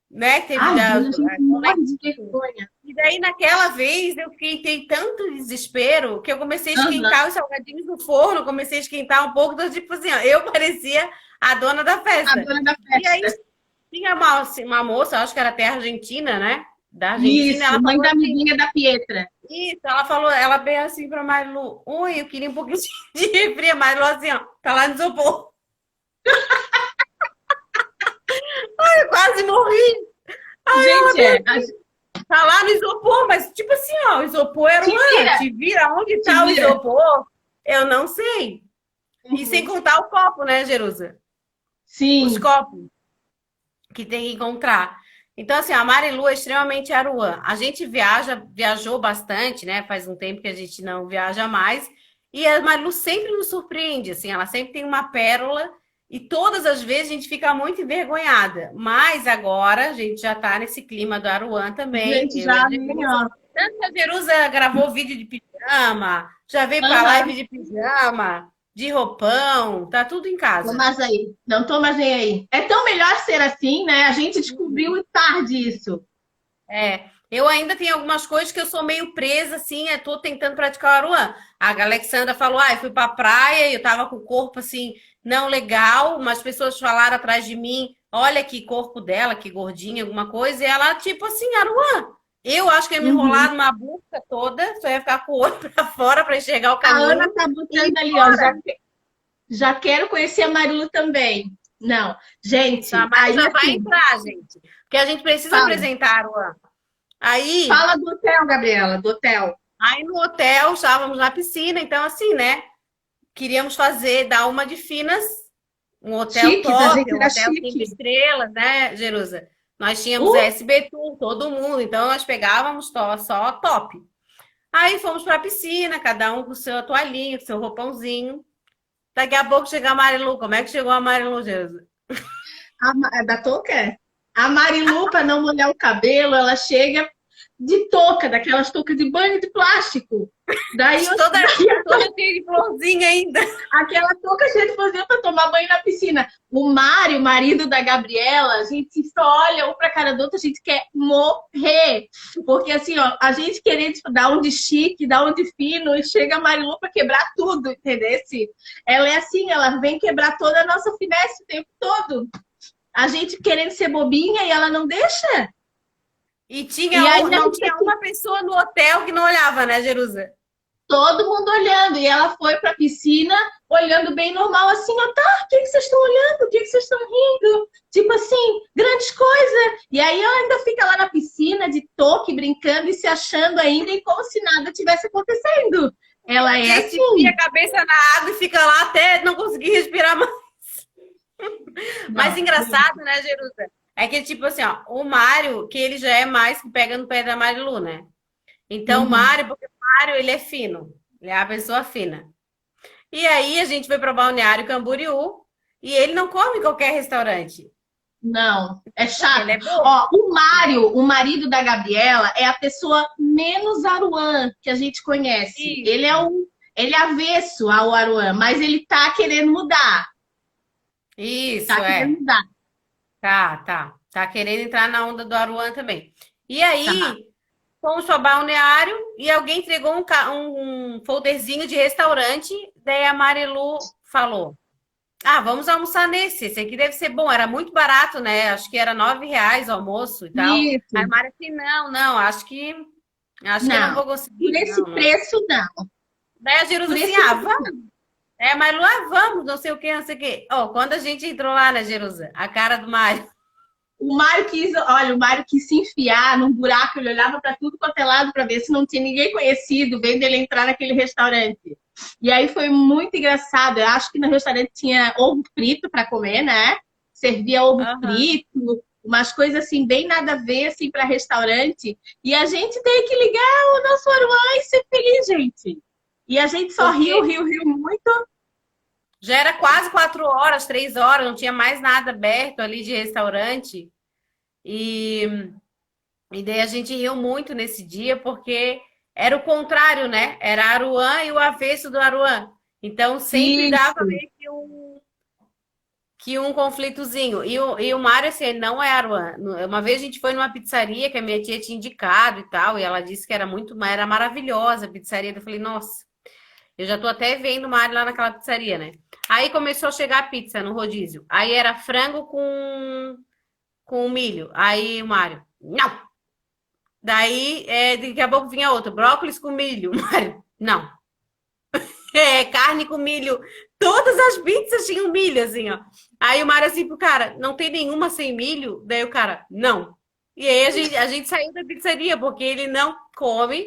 Speaker 1: né? Teve
Speaker 2: Ai,
Speaker 1: da,
Speaker 2: Deus, a gente morre de vergonha.
Speaker 1: E daí, naquela vez, eu fiquei tanto desespero que eu comecei a
Speaker 2: Aham.
Speaker 1: esquentar os salgadinhos no forno, comecei a esquentar um pouco, então, tipo assim, ó, eu parecia a dona da
Speaker 2: A
Speaker 1: festa.
Speaker 2: dona da
Speaker 1: E aí
Speaker 2: festa.
Speaker 1: tinha uma moça, acho que era até argentina, né? Da Argentina,
Speaker 2: Isso,
Speaker 1: ela
Speaker 2: mãe
Speaker 1: falou
Speaker 2: da
Speaker 1: assim,
Speaker 2: amiguinha da Pietra.
Speaker 1: isso, ela falou, ela veio assim pra Marilu, oi, eu queria um pouquinho de refri, a Marilu assim, ó, tá lá no isopor. Eu quase morri.
Speaker 2: Gente,
Speaker 1: Tá lá no isopor, mas tipo assim, ó, o isopor era
Speaker 2: te
Speaker 1: um
Speaker 2: vira,
Speaker 1: te vira onde
Speaker 2: te
Speaker 1: tá o
Speaker 2: vira.
Speaker 1: isopor, eu não sei. E sem
Speaker 2: Uhum.
Speaker 1: contar o copo, né, Jerusa? Os
Speaker 2: Sim,
Speaker 1: copos. que tem que encontrar. Então, assim, a Marilu é extremamente Aruã. A gente viajou bastante, né? Faz um tempo que a gente não viaja mais. E a Marilu sempre nos surpreende, assim, ela sempre tem uma pérola e todas as vezes a gente fica muito envergonhada. Mas agora a gente já tá nesse clima do Aruã também.
Speaker 2: Gente,
Speaker 1: Eu e
Speaker 2: já
Speaker 1: a
Speaker 2: nem,
Speaker 1: Jerusa.
Speaker 2: ó.
Speaker 1: Tanto que a Jerusa gravou vídeo de pijama, já veio pra
Speaker 2: Aham.
Speaker 1: live de pijama, de roupão, tá tudo em
Speaker 2: Tô
Speaker 1: casa.
Speaker 2: mais aí. Não tô mais nem aí. É tão melhor ser assim, né? A gente descobriu tarde isso.
Speaker 1: É, eu ainda tenho algumas coisas que eu sou meio presa, assim, eu tô tentando praticar o Aruan. A Alexandra falou, eu fui pra praia e eu tava com o corpo, assim, não legal, umas pessoas falaram atrás de mim, olha que corpo dela, que gordinha, alguma coisa, e ela, tipo assim, Aruan. Eu acho que ia me enrolar
Speaker 2: Uhum.
Speaker 1: numa burca toda, só ia ficar com o olho pra fora pra enxergar o
Speaker 2: A Ana
Speaker 1: caminho
Speaker 2: tá
Speaker 1: e ir
Speaker 2: botando ali, ó.
Speaker 1: embora.
Speaker 2: Já quero conhecer a Marilu também. Não,
Speaker 1: Isso, a
Speaker 2: gente,
Speaker 1: Mari
Speaker 2: aí
Speaker 1: já vai
Speaker 2: assim,
Speaker 1: entrar, gente, porque a gente precisa
Speaker 2: fala.
Speaker 1: apresentar a Aruan. Aí,
Speaker 2: Fala do hotel, Gabriela, do hotel.
Speaker 1: aí no hotel, estávamos na piscina, então assim, né? Queríamos fazer, dar uma de finas, um hotel
Speaker 2: Chiques, a
Speaker 1: top,
Speaker 2: gente
Speaker 1: um
Speaker 2: era
Speaker 1: hotel 5 estrelas, né, Jerusa? Nós tínhamos
Speaker 2: Uh,
Speaker 1: SB Tour, todo mundo, então nós pegávamos só top. Aí fomos para a piscina, cada um com o seu toalhinho, com o seu roupãozinho. Daqui a pouco chega a Marilu. Como é que chegou a Marilu, Jerusa?
Speaker 2: é da touca? A Marilu, para não molhar o cabelo, ela chega de touca, daquelas toucas de banho de plástico. Daí,
Speaker 1: Toda, toda cheia de florzinha ainda.
Speaker 2: aquela touca cheia de florzinha para tomar banho na piscina. O Mário, marido da Gabriela, a gente só olha um para cara do outro, a gente quer morrer. Porque assim, ó, a gente querendo tipo, dar um de chique, dar um de fino, e chega a Marilu para quebrar tudo, entendeu? Ela é assim, ela vem quebrar toda a nossa finesse o tempo todo. A gente querendo ser bobinha e ela não deixa.
Speaker 1: E
Speaker 2: E aí a
Speaker 1: não
Speaker 2: gente
Speaker 1: tinha uma pessoa no hotel que não olhava, né, Jerusa?
Speaker 2: todo mundo olhando. E ela foi para a piscina olhando bem normal, assim, ó, tá, o que que vocês estão olhando? O que que vocês estão rindo? Tipo assim, grandes coisas. E aí ela ainda fica lá na piscina de toque, brincando e se achando ainda e como se nada tivesse acontecendo. Ela
Speaker 1: A
Speaker 2: é
Speaker 1: gente enfia
Speaker 2: assim.
Speaker 1: a cabeça na água e fica lá até não conseguir respirar mais. Mas
Speaker 2: Não.
Speaker 1: engraçado, né, Jerusa? É que, tipo assim, ó, o Mário, que ele já é mais que pega no pé da Marilu, né? Então, o
Speaker 2: Uhum.
Speaker 1: Mário, porque o Mário, ele é fino. Ele é a pessoa fina. E aí, a gente foi para o Balneário Camboriú e ele não come em qualquer restaurante.
Speaker 2: Não, é
Speaker 1: Ele
Speaker 2: chato.
Speaker 1: é bobo.
Speaker 2: Ó, o Mário, o marido da Gabriela, é a pessoa menos Aruan que a gente conhece.
Speaker 1: Isso.
Speaker 2: Ele é avesso ao Aruan, mas ele tá querendo mudar.
Speaker 1: Isso,
Speaker 2: Tá querendo
Speaker 1: é.
Speaker 2: mudar.
Speaker 1: Tá. Tá querendo entrar na onda do Aruan também. E
Speaker 2: Tá.
Speaker 1: aí, fomos para Balneário e alguém entregou um folderzinho de restaurante. Daí a Marilu falou: vamos almoçar nesse. Esse aqui deve ser bom. Era muito barato, né? Acho que era R$ 9 o almoço e tal. Aí a
Speaker 2: Isso.
Speaker 1: Mari assim: não, acho que eu não
Speaker 2: Não.
Speaker 1: vou
Speaker 2: Por
Speaker 1: conseguir.
Speaker 2: esse
Speaker 1: Não.
Speaker 2: preço, não.
Speaker 1: Daí a Jerusa
Speaker 2: Por
Speaker 1: assim:
Speaker 2: esse preço,
Speaker 1: vamos.
Speaker 2: não.
Speaker 1: Marilu, vamos, não sei o que, não sei o que. Ó, quando a gente entrou lá na Jerusa, a cara do Mário.
Speaker 2: O Mário quis, olha, o Mário quis se enfiar num buraco, ele olhava para tudo quanto é lado para ver se não tinha ninguém conhecido vendo ele entrar naquele restaurante. E aí foi muito engraçado. Eu acho que no restaurante tinha ovo frito para comer, né? Servia ovo
Speaker 1: Aham.
Speaker 2: frito, umas coisas assim, bem nada a ver assim para restaurante. E a gente tem que ligar o nosso Aruan e ser feliz, gente. E a gente só
Speaker 1: Porque
Speaker 2: riu muito.
Speaker 1: já era quase 4 horas, 3 horas, não tinha mais nada aberto ali de restaurante. E, e daí a gente riu muito nesse dia, porque era o contrário, né? Era Aruan e o avesso do Aruan. Então sempre dava
Speaker 2: Isso.
Speaker 1: meio que um conflitozinho. E o Mário, assim, ele não é Aruan. Uma vez a gente foi numa pizzaria que a minha tia tinha indicado e tal, e ela disse que era maravilhosa a pizzaria. Eu falei, nossa, eu já tô até vendo o Mário lá naquela pizzaria, né? Aí começou a chegar a pizza no rodízio. Aí era frango com milho. Aí o Mário, não. Daí, daqui a pouco vinha outro, brócolis com milho. Mário, não. Carne com milho. Todas as pizzas tinham milho, assim, ó. Aí o Mário assim pro cara, não tem nenhuma sem milho? Daí o cara, não. E aí a gente saiu da pizzaria, porque ele não come.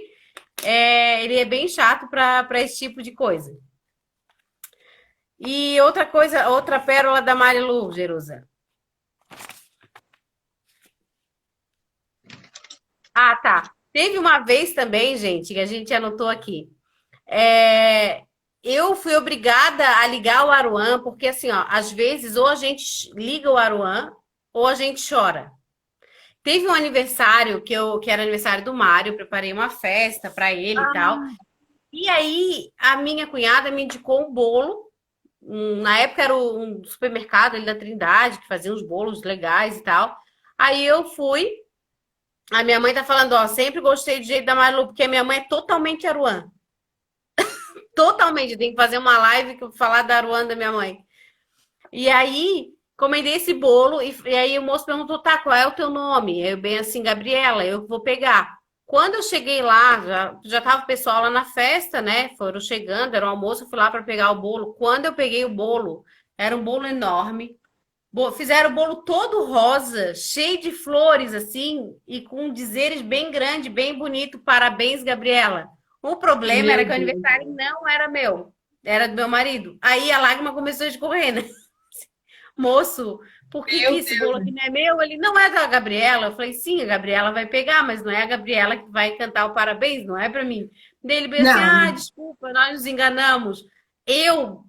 Speaker 1: Ele é bem chato para esse tipo de coisa. E outra coisa, outra pérola da Marilu, Jerusa. Ah, tá. Teve uma vez também, gente, que a gente anotou aqui. É, eu fui obrigada a ligar o Aruan, porque assim, ó, às vezes ou a gente liga o Aruan ou a gente chora. Teve um aniversário que era aniversário do Mário, eu preparei uma festa para ele e tal. E aí a minha cunhada me indicou um bolo. Na época era um supermercado ali da Trindade, que fazia uns bolos legais e tal. Aí eu fui. A minha mãe tá falando, ó, sempre gostei do jeito da Marilu, porque a minha mãe é totalmente Aruan. Totalmente. Tem que fazer uma live que eu vou falar da Aruan da minha mãe. E aí, encomendei esse bolo, e aí o moço perguntou, tá, qual é o teu nome? Eu bem assim, Gabriela, eu vou pegar. Quando eu cheguei lá, já tava o pessoal lá na festa, né? Foram chegando, era o almoço, eu fui lá para pegar o bolo. Quando eu peguei o bolo, era um bolo enorme. Fizeram o bolo todo rosa, cheio de flores, assim, e com dizeres bem grande, bem bonito. Parabéns, Gabriela. O problema era
Speaker 2: Meu
Speaker 1: que o
Speaker 2: Deus.
Speaker 1: aniversário não era meu, era do meu marido. Aí a lágrima começou a escorrer, né? Moço, por que
Speaker 2: Meu
Speaker 1: esse bolo
Speaker 2: Deus.
Speaker 1: aqui não é meu? Ele não é da Gabriela. Eu falei, sim, a Gabriela vai pegar, mas não é a Gabriela que vai cantar o parabéns, não é para mim. Daí ele veio assim, ah,
Speaker 2: Não.
Speaker 1: desculpa, nós nos enganamos. Eu,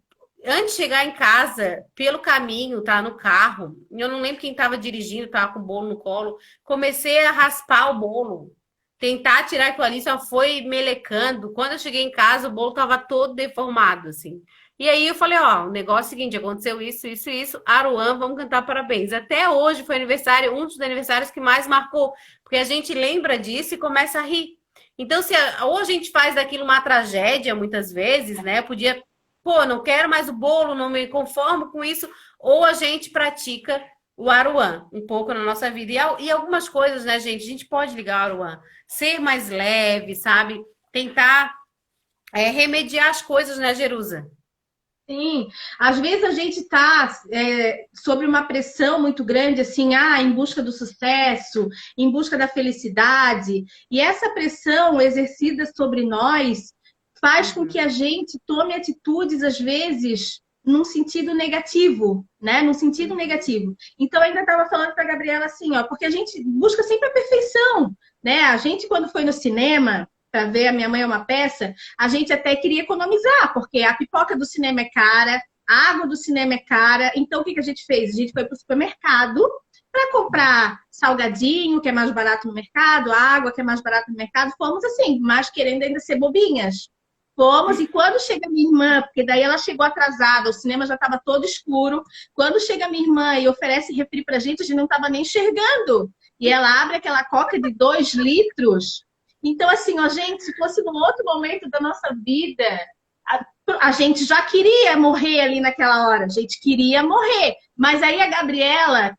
Speaker 1: antes de chegar em casa, pelo caminho, tá, no carro, eu não lembro quem estava dirigindo, tava com o bolo no colo, comecei a raspar o bolo. Tentar tirar aquilo ali, só foi melecando. Quando eu cheguei em casa, o bolo tava todo deformado, assim. E aí eu falei, ó, o negócio é o seguinte, aconteceu isso, isso, isso. Aruan, vamos cantar parabéns. Até hoje foi aniversário, um dos aniversários que mais marcou, porque a gente lembra disso e começa a rir. Então, se ou a gente faz daquilo uma tragédia, muitas vezes, né? Podia, pô, não quero mais o bolo, não me conformo com isso, ou a gente pratica o Aruan um pouco na nossa vida. E algumas coisas, né, gente? A gente pode ligar o Aruan, ser mais leve, sabe? Tentar remediar as coisas, né, Jerusa?
Speaker 2: Sim, às vezes a gente está sob uma pressão muito grande, assim, em busca do sucesso, em busca da felicidade, e essa pressão exercida sobre nós faz com que
Speaker 1: Uhum.
Speaker 2: a gente tome atitudes, às vezes, num sentido negativo, né? Num sentido
Speaker 1: Uhum.
Speaker 2: negativo. Então, eu ainda estava falando para a Gabriela assim, ó, porque a gente busca sempre a perfeição, né? A gente, quando foi no cinema para ver A Minha Mãe é uma Peça, a gente até queria economizar, porque a pipoca do cinema é cara, a água do cinema é cara. Então, o que a gente fez? A gente foi para o supermercado para comprar salgadinho, que é mais barato no mercado, água, que é mais barato no mercado. Fomos assim, mas querendo ainda ser bobinhas. Fomos, e quando chega minha irmã, porque daí ela chegou atrasada, o cinema já estava todo escuro. Quando chega minha irmã e oferece refri pra gente, a gente não estava nem enxergando. E ela abre aquela coca de 2 litros. Então, assim, ó, gente, se fosse num outro momento da nossa vida, a gente já queria morrer ali naquela hora, a gente queria morrer. Mas aí a Gabriela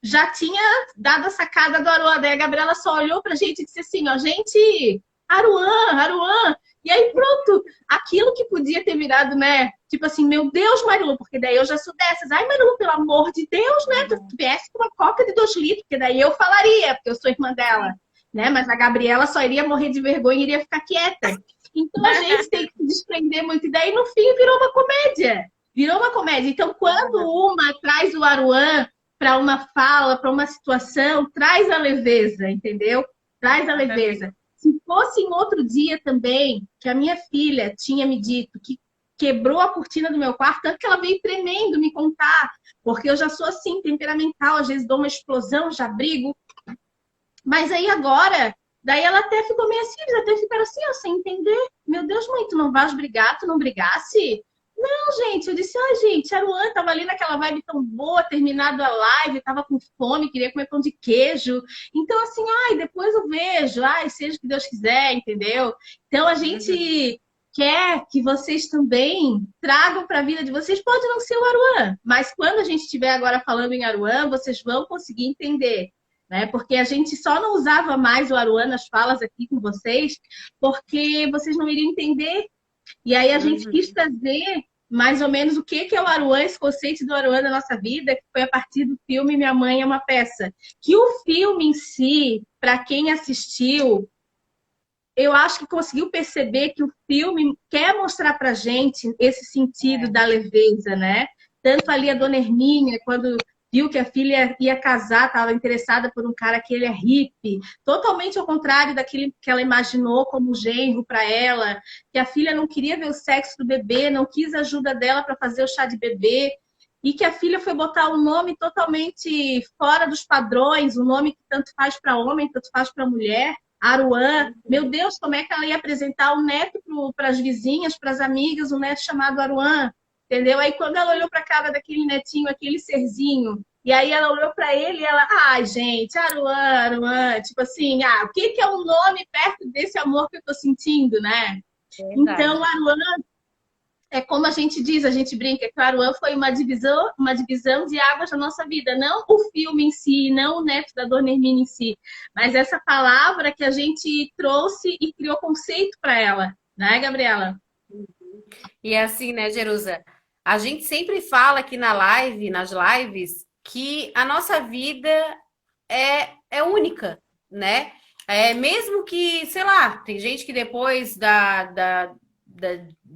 Speaker 2: já tinha dado a sacada do Aruan, daí a Gabriela só olhou pra gente e disse assim, ó, gente, Aruan, Aruan. E aí pronto, aquilo que podia ter virado, né? Tipo assim, meu Deus, Marilu, porque daí eu já sou dessas. Ai, Marilu, pelo amor de Deus, né? Tu viesse com uma coca de 2 litros, porque daí eu falaria, porque eu sou irmã dela, né? Mas a Gabriela só iria morrer de vergonha e iria ficar quieta. Então a gente tem que se desprender muito. E daí, no fim, virou uma comédia. Virou uma comédia. Então, quando uma traz o Aruan para uma fala, para uma situação, traz a leveza, entendeu? Traz a
Speaker 1: Exatamente.
Speaker 2: leveza. Se fosse em outro dia também, que a minha filha tinha me dito que quebrou a cortina do meu quarto, tanto que ela veio tremendo me contar, porque eu já sou assim, temperamental, às vezes dou uma explosão, já brigo. Mas aí agora, daí ela até ficou meio assim, eles até ficaram assim, ó, sem entender. Meu Deus, mãe, tu não vais brigar, tu não brigasse? Não, gente, eu disse, ai, gente, a Luan tava ali naquela vibe tão boa, terminado a live, tava com fome, queria comer pão de queijo. Então, assim, ai, depois eu vejo, ai, seja o que Deus quiser, entendeu? Então, a
Speaker 1: Uhum.
Speaker 2: gente quer que vocês também tragam para a vida de vocês, pode não ser o Aruan, mas quando a gente estiver agora falando em Aruan, vocês vão conseguir entender, né? Porque a gente só não usava mais o Aruan nas falas aqui com vocês, porque vocês não iriam entender. E aí a gente quis
Speaker 1: Uhum.
Speaker 2: trazer mais ou menos o que é o Aruan, esse conceito do Aruan na nossa vida, que foi a partir do filme Minha Mãe é uma Peça. Que o filme em si, para quem assistiu, eu acho que conseguiu perceber que o filme quer mostrar pra gente esse sentido
Speaker 1: É.
Speaker 2: da leveza, né? Tanto ali a Dona Hermínia, quando viu que a filha ia casar, estava interessada por um cara que ele é hippie, totalmente ao contrário daquilo que ela imaginou como genro para ela, que a filha não queria ver o sexo do bebê, não quis a ajuda dela para fazer o chá de bebê, e que a filha foi botar um nome totalmente fora dos padrões, um nome que tanto faz para homem, tanto faz para mulher, Aruan. Meu Deus, como é que ela ia apresentar o neto para as vizinhas, para as amigas, um neto chamado Aruan? Entendeu? Aí quando ela olhou para a cara daquele netinho, aquele serzinho, e aí ela olhou para ele e ela, ai, gente, Aruan, Aruan, tipo assim, o que é um nome perto desse amor que eu tô sentindo, né?
Speaker 1: Verdade.
Speaker 2: Então, Aruan é como a gente diz, a gente brinca, que o Aruan foi uma divisão de águas na nossa vida, não o filme em si, não o Neto da Dona Hermínia em si, mas essa palavra que a gente trouxe e criou conceito para ela, né, Gabriela?
Speaker 1: E assim, né, Jerusa? A gente sempre fala aqui na live, nas lives, que a nossa vida é única, né? Mesmo que, sei lá, tem gente que depois do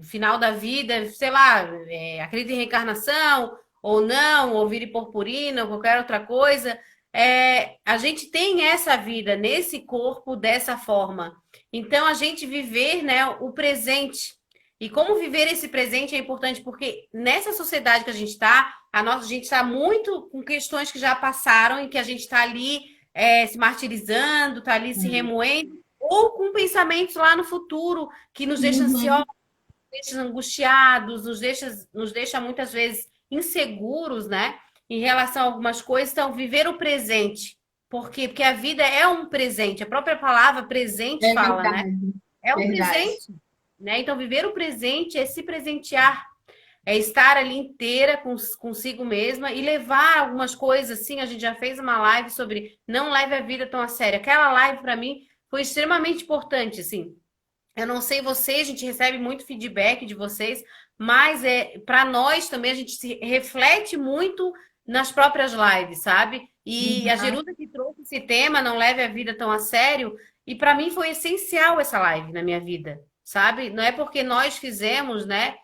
Speaker 1: final da vida, sei lá, acredita em reencarnação, ou não, ou vira purpurina, ou qualquer outra coisa. A gente tem essa vida nesse corpo dessa forma. Então, a gente viver, né, o presente. E como viver esse presente é importante, porque nessa sociedade que a gente está, a gente está muito com questões que já passaram e que a gente está ali se martirizando, está ali se remoendo, ou com pensamentos lá no futuro que nos deixam
Speaker 2: Uhum.
Speaker 1: ansiosos, nos deixa angustiados, nos deixa muitas vezes inseguros, né? Em relação a algumas coisas. Então, viver o presente. Por quê? Porque a vida é um presente. A própria palavra presente
Speaker 2: É
Speaker 1: fala, né?
Speaker 2: verdade,
Speaker 1: É um
Speaker 2: verdade.
Speaker 1: presente, né? Então, viver o presente é se presentear, é estar ali inteira consigo mesma e levar algumas coisas assim. A gente já fez uma live sobre não leve a vida tão a sério. Aquela live, para mim, foi extremamente importante, assim. Eu não sei vocês, a gente recebe muito feedback de vocês, mas para nós também a gente se reflete muito nas próprias lives, sabe? E a
Speaker 2: Uhum.
Speaker 1: Geruda que trouxe esse tema, não leve a vida tão a sério, e para mim foi essencial essa live na minha vida, sabe? Não é porque nós fizemos, né,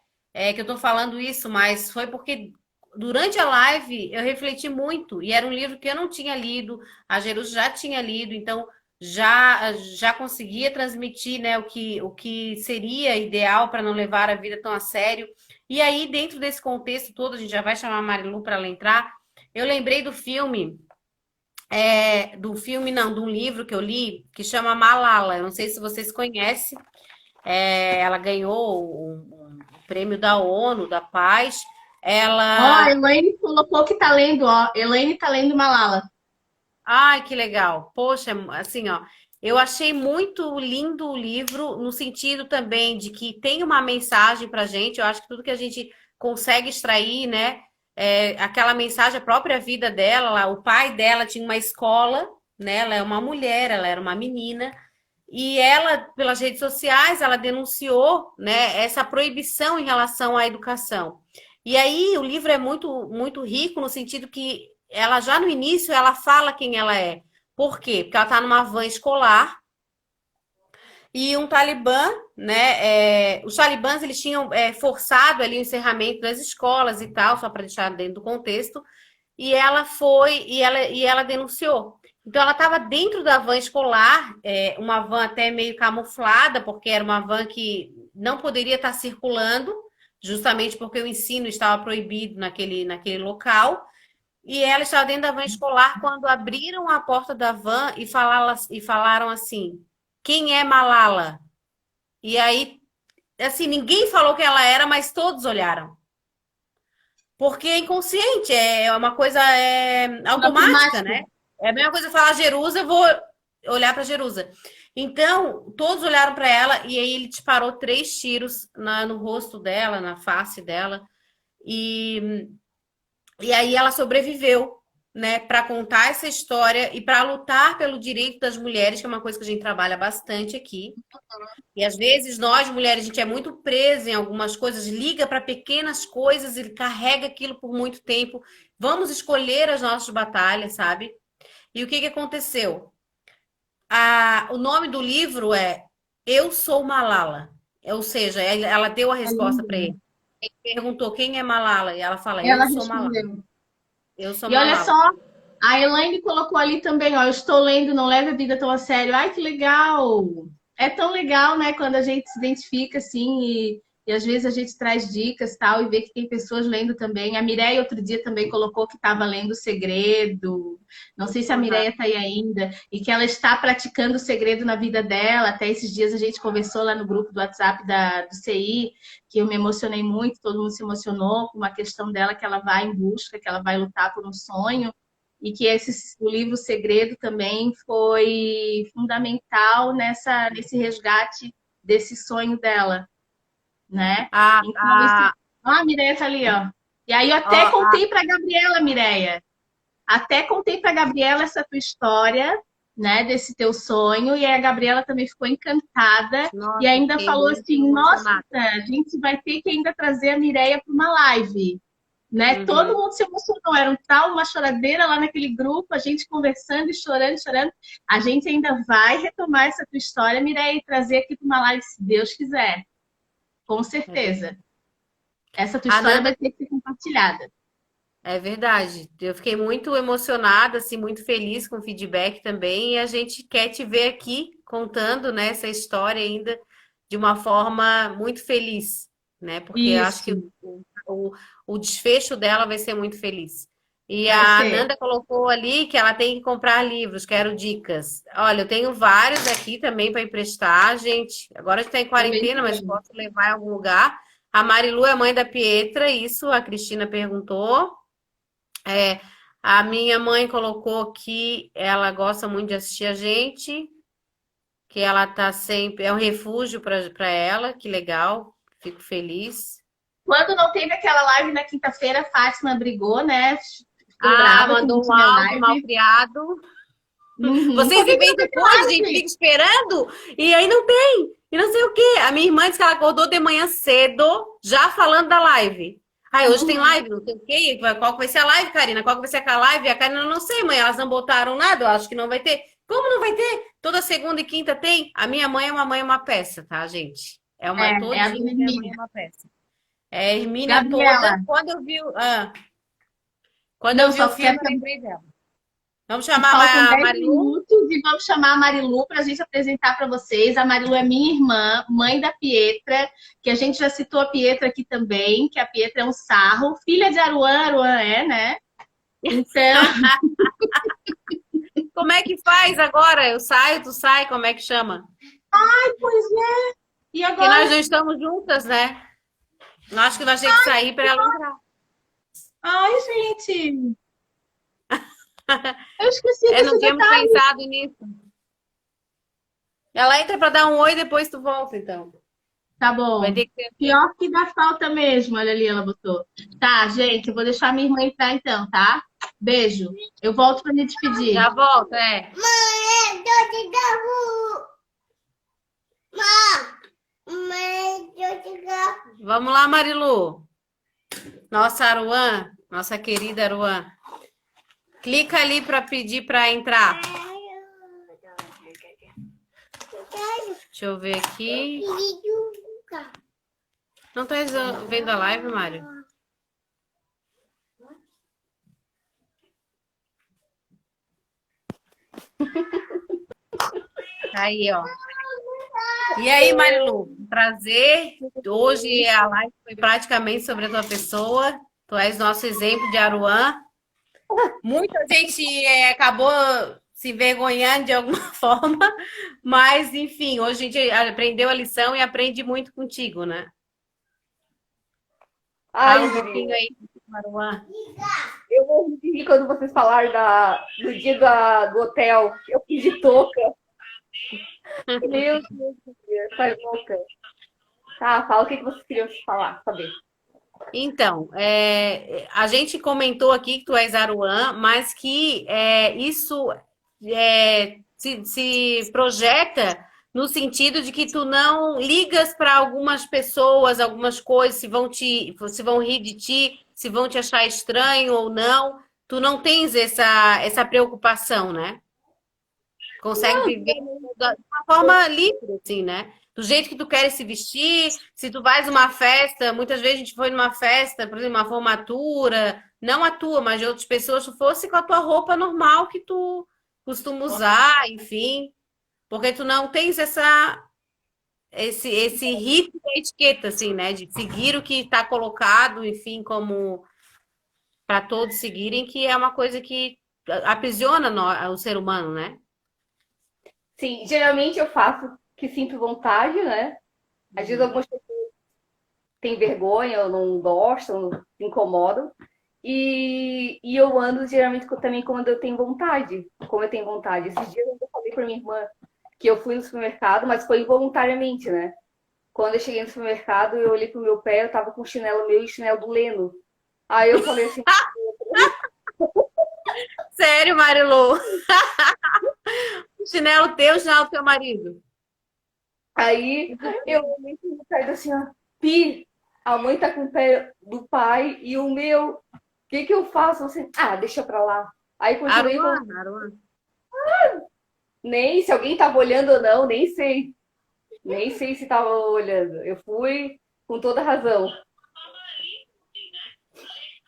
Speaker 1: que eu tô falando isso, mas foi porque durante a live eu refleti muito, e era um livro que eu não tinha lido, a Jerusa já tinha lido, então já conseguia transmitir, né, o que seria ideal para não levar a vida tão a sério. E aí, dentro desse contexto todo, a gente já vai chamar a Marilu para ela entrar. Eu lembrei do filme, não, de um livro que eu li que chama Malala. Eu não sei se vocês conhecem. Ela ganhou um prêmio da ONU, da Paz.
Speaker 2: Ó, a
Speaker 1: Ela
Speaker 2: Elaine colocou que tá lendo, ó. Elaine tá lendo Malala.
Speaker 1: Ai, que legal. Poxa, assim, ó, eu achei muito lindo o livro, no sentido também de que tem uma mensagem pra gente. Eu acho que tudo que a gente consegue extrair, né? Aquela mensagem, a própria vida dela, o pai dela tinha uma escola, né? Ela é uma mulher, ela era uma menina, e ela, pelas redes sociais, ela denunciou, né, essa proibição em relação à educação. E aí o livro é muito, muito rico no sentido que ela já no início ela fala quem ela é. Por quê? Porque ela está numa van escolar e um talibã, né? Os talibãs eles tinham forçado ali o encerramento das escolas e tal, só para deixar dentro do contexto. E ela foi e ela denunciou. Então ela estava dentro da van escolar, uma van até meio camuflada, porque era uma van que não poderia estar circulando, justamente porque o ensino estava proibido naquele local. E ela estava dentro da van escolar quando abriram a porta da van e falaram assim: quem é Malala? E aí, assim, ninguém falou quem ela era, mas todos olharam. Porque é inconsciente, é uma coisa automática,
Speaker 2: Automático.
Speaker 1: né? É a mesma coisa falar Jerusa, eu vou olhar para Jerusa. Então, todos olharam para ela e aí ele disparou 3 tiros no rosto dela, na face dela. E aí ela sobreviveu, né, para contar essa história e para lutar pelo direito das mulheres, que é uma coisa que a gente trabalha bastante aqui. E às vezes nós, mulheres, a gente é muito presa em algumas coisas, liga para pequenas coisas e carrega aquilo por muito tempo. Vamos escolher as nossas batalhas, sabe? E o que que aconteceu? O nome do livro é Eu Sou Malala. Ou seja, ela deu a resposta para ele. Ele perguntou quem é Malala e ela fala Eu
Speaker 2: Ela
Speaker 1: sou Malala.
Speaker 2: respondeu.
Speaker 1: Eu sou
Speaker 2: E olha
Speaker 1: Malau.
Speaker 2: só, a Elaine colocou ali também, ó, eu estou lendo, não leve a vida tão a sério. Ai, que legal! É tão legal, né, quando a gente se identifica assim e às vezes a gente traz dicas tal e vê que tem pessoas lendo também. A Mireia outro dia também colocou que estava lendo O Segredo. Não sei se a
Speaker 1: Aham.
Speaker 2: Mireia está aí ainda e que ela está praticando o segredo na vida dela. Até esses dias a gente conversou lá no grupo do WhatsApp do CI, que eu me emocionei muito, todo mundo se emocionou com uma questão dela que ela vai em busca, que ela vai lutar por um sonho e que o livro Segredo também foi fundamental nesse resgate desse sonho dela, né?
Speaker 1: A,
Speaker 2: Então,
Speaker 1: a,
Speaker 2: a Mireia tá ali, ó. E aí eu
Speaker 1: ó,
Speaker 2: até contei para a Gabriela, Mireia, até contei para a Gabriela essa tua história, né, desse teu sonho, e aí a Gabriela também ficou encantada e
Speaker 1: nossa,
Speaker 2: ainda
Speaker 1: fiquei
Speaker 2: falou
Speaker 1: muito
Speaker 2: assim: nossa,
Speaker 1: emocionada.
Speaker 2: a gente vai ter que ainda trazer a Mireia para uma live. Né? Todo
Speaker 1: Uhum.
Speaker 2: mundo se emocionou, era uma choradeira lá naquele grupo, a gente conversando e chorando, chorando. A gente ainda vai retomar essa tua história, Mireia, e trazer aqui para uma live, se Deus quiser. Com
Speaker 1: É verdade.
Speaker 2: certeza. Essa tua
Speaker 1: A
Speaker 2: história
Speaker 1: Nanda
Speaker 2: vai ter que ser compartilhada.
Speaker 1: É verdade. Eu fiquei muito emocionada, assim, muito feliz com o feedback também. E a gente quer te ver aqui contando, né, essa história ainda de uma forma muito feliz, né? Porque eu acho que
Speaker 2: Isso,
Speaker 1: o, o desfecho dela vai ser muito feliz. E
Speaker 2: vai
Speaker 1: a
Speaker 2: ser.
Speaker 1: Ananda colocou ali que ela tem que comprar livros, quero dicas. Olha, eu tenho vários aqui também para emprestar, gente. Agora está em
Speaker 2: Também
Speaker 1: quarentena, mas
Speaker 2: tem.
Speaker 1: posso levar em algum lugar. A Marilu é mãe da Pietra, isso a Cristina perguntou. É, a minha mãe colocou que ela gosta muito de assistir a gente, que ela tá sempre, é um refúgio para ela, que legal, fico feliz.
Speaker 2: Quando não teve aquela live na quinta-feira, a Fátima brigou, né? Ficou
Speaker 1: Ah,
Speaker 2: brava que não
Speaker 1: mandou um
Speaker 2: tinha
Speaker 1: áudio mal
Speaker 2: live.
Speaker 1: criado.
Speaker 2: Uhum.
Speaker 1: Vocês
Speaker 2: Por que que não
Speaker 1: inventam
Speaker 2: teve
Speaker 1: coisa, gente,
Speaker 2: live?
Speaker 1: fica esperando e aí não tem. E não sei o quê. A minha irmã disse que ela acordou de manhã cedo, já falando da live. Aí hoje tem
Speaker 2: Uhum.
Speaker 1: live, não sei o quê. Qual que vai ser a live, Karina? Qual que vai ser a live? A Karina, não sei, mãe. Elas não botaram nada, eu acho que não vai ter. Como não vai ter? Toda segunda e quinta tem? A minha mãe é uma mãe, uma peça, tá, gente? É uma
Speaker 2: É a
Speaker 1: todinha,
Speaker 2: dona
Speaker 1: minha mãe é
Speaker 2: Hermínia.
Speaker 1: uma peça. É a Hermínia toda.
Speaker 2: Gabriela,
Speaker 1: Quando eu
Speaker 2: não,
Speaker 1: vi o
Speaker 2: só quero
Speaker 1: filme, eu lembrei dela. Vamos
Speaker 2: que
Speaker 1: chamar
Speaker 2: faltam
Speaker 1: a
Speaker 2: 10
Speaker 1: Marilu?
Speaker 2: minutos e vamos chamar a Marilu para a gente apresentar para vocês. A Marilu é minha irmã, mãe da Pietra, que a gente já citou a Pietra aqui também, que a Pietra é um sarro, filha de Aruã, Aruã é, né? Então,
Speaker 1: Como é que faz agora? Eu saio, tu sai, como é que chama?
Speaker 2: pois é. E
Speaker 1: Porque nós
Speaker 2: agora?
Speaker 1: não estamos juntas, né? Eu acho que nós temos que sair para ela entrar.
Speaker 2: Ai, gente, eu esqueci
Speaker 1: É, não
Speaker 2: desse
Speaker 1: tínhamos
Speaker 2: detalhe.
Speaker 1: pensado nisso. Ela entra para dar um oi, depois tu volta, então.
Speaker 2: Tá
Speaker 1: Vai
Speaker 2: bom.
Speaker 1: ter que ser assim.
Speaker 2: Pior que dá falta mesmo. Olha ali, ela botou. Tá, gente, eu vou deixar minha irmã entrar então, tá? Beijo. Eu volto para me despedir.
Speaker 1: Já volta, é. Vamos lá, Marilu. Nossa Aruan, nossa querida Aruan. Clica ali para pedir para entrar. Deixa eu ver aqui. Não tá vendo a live, Mário? Tá aí, ó. E aí, Marilu, prazer. Hoje a live foi praticamente sobre a tua pessoa. Tu és nosso exemplo de Aruan. Muita gente acabou se envergonhando de alguma forma, mas enfim, hoje a gente aprendeu a lição e aprende muito contigo, né? Fala
Speaker 4: Ai,
Speaker 1: um pouquinho
Speaker 4: guria,
Speaker 1: aí, Aruan.
Speaker 4: eu morri de rir quando vocês falaram do dia do hotel. Eu fiz de touca. Meu Deus, foi louca. Tá, fala o que vocês queriam falar, saber.
Speaker 1: Então, a gente comentou aqui que tu és Aruan, mas que isso se projeta no sentido de que tu não ligas para algumas pessoas, algumas coisas, se vão rir de ti, se vão te achar estranho ou não. Tu não tens essa preocupação, né? Consegue viver de uma forma livre, assim, né? Do jeito que tu queres se vestir, se tu vais numa festa, muitas vezes a gente foi numa festa, por exemplo, uma formatura, não a tua, mas de outras pessoas, tu fosse com a tua roupa normal que tu costuma usar, enfim. Porque tu não tens esse rito da etiqueta, assim, né? De seguir o que está colocado, enfim, como para todos seguirem, que é uma coisa que aprisiona o ser humano, né?
Speaker 4: Sim, geralmente eu faço que sinto vontade, né? Às vezes algumas pessoas têm vergonha, ou não gostam, se incomodam. E eu ando geralmente também quando eu tenho vontade. Como eu tenho vontade. Esses dias eu falei pra minha irmã que eu fui no supermercado, mas foi involuntariamente, né? Quando eu cheguei no supermercado, eu olhei pro meu pé, eu tava com o chinelo meu e o chinelo do Leno. Aí eu falei assim,
Speaker 1: Sério, Marilu? Chinelo teu, chinelo do teu marido.
Speaker 4: aí eu olhei pro meu pé e disse assim, ó, Pi, a mãe tá com o pé do pai e o meu, o que que eu faço? Assim, deixa pra lá. Aí continuei com...
Speaker 1: Aruan, Aruan.
Speaker 4: Nem se alguém tava olhando ou não, nem sei. Nem sei se tava olhando. Eu fui com toda razão.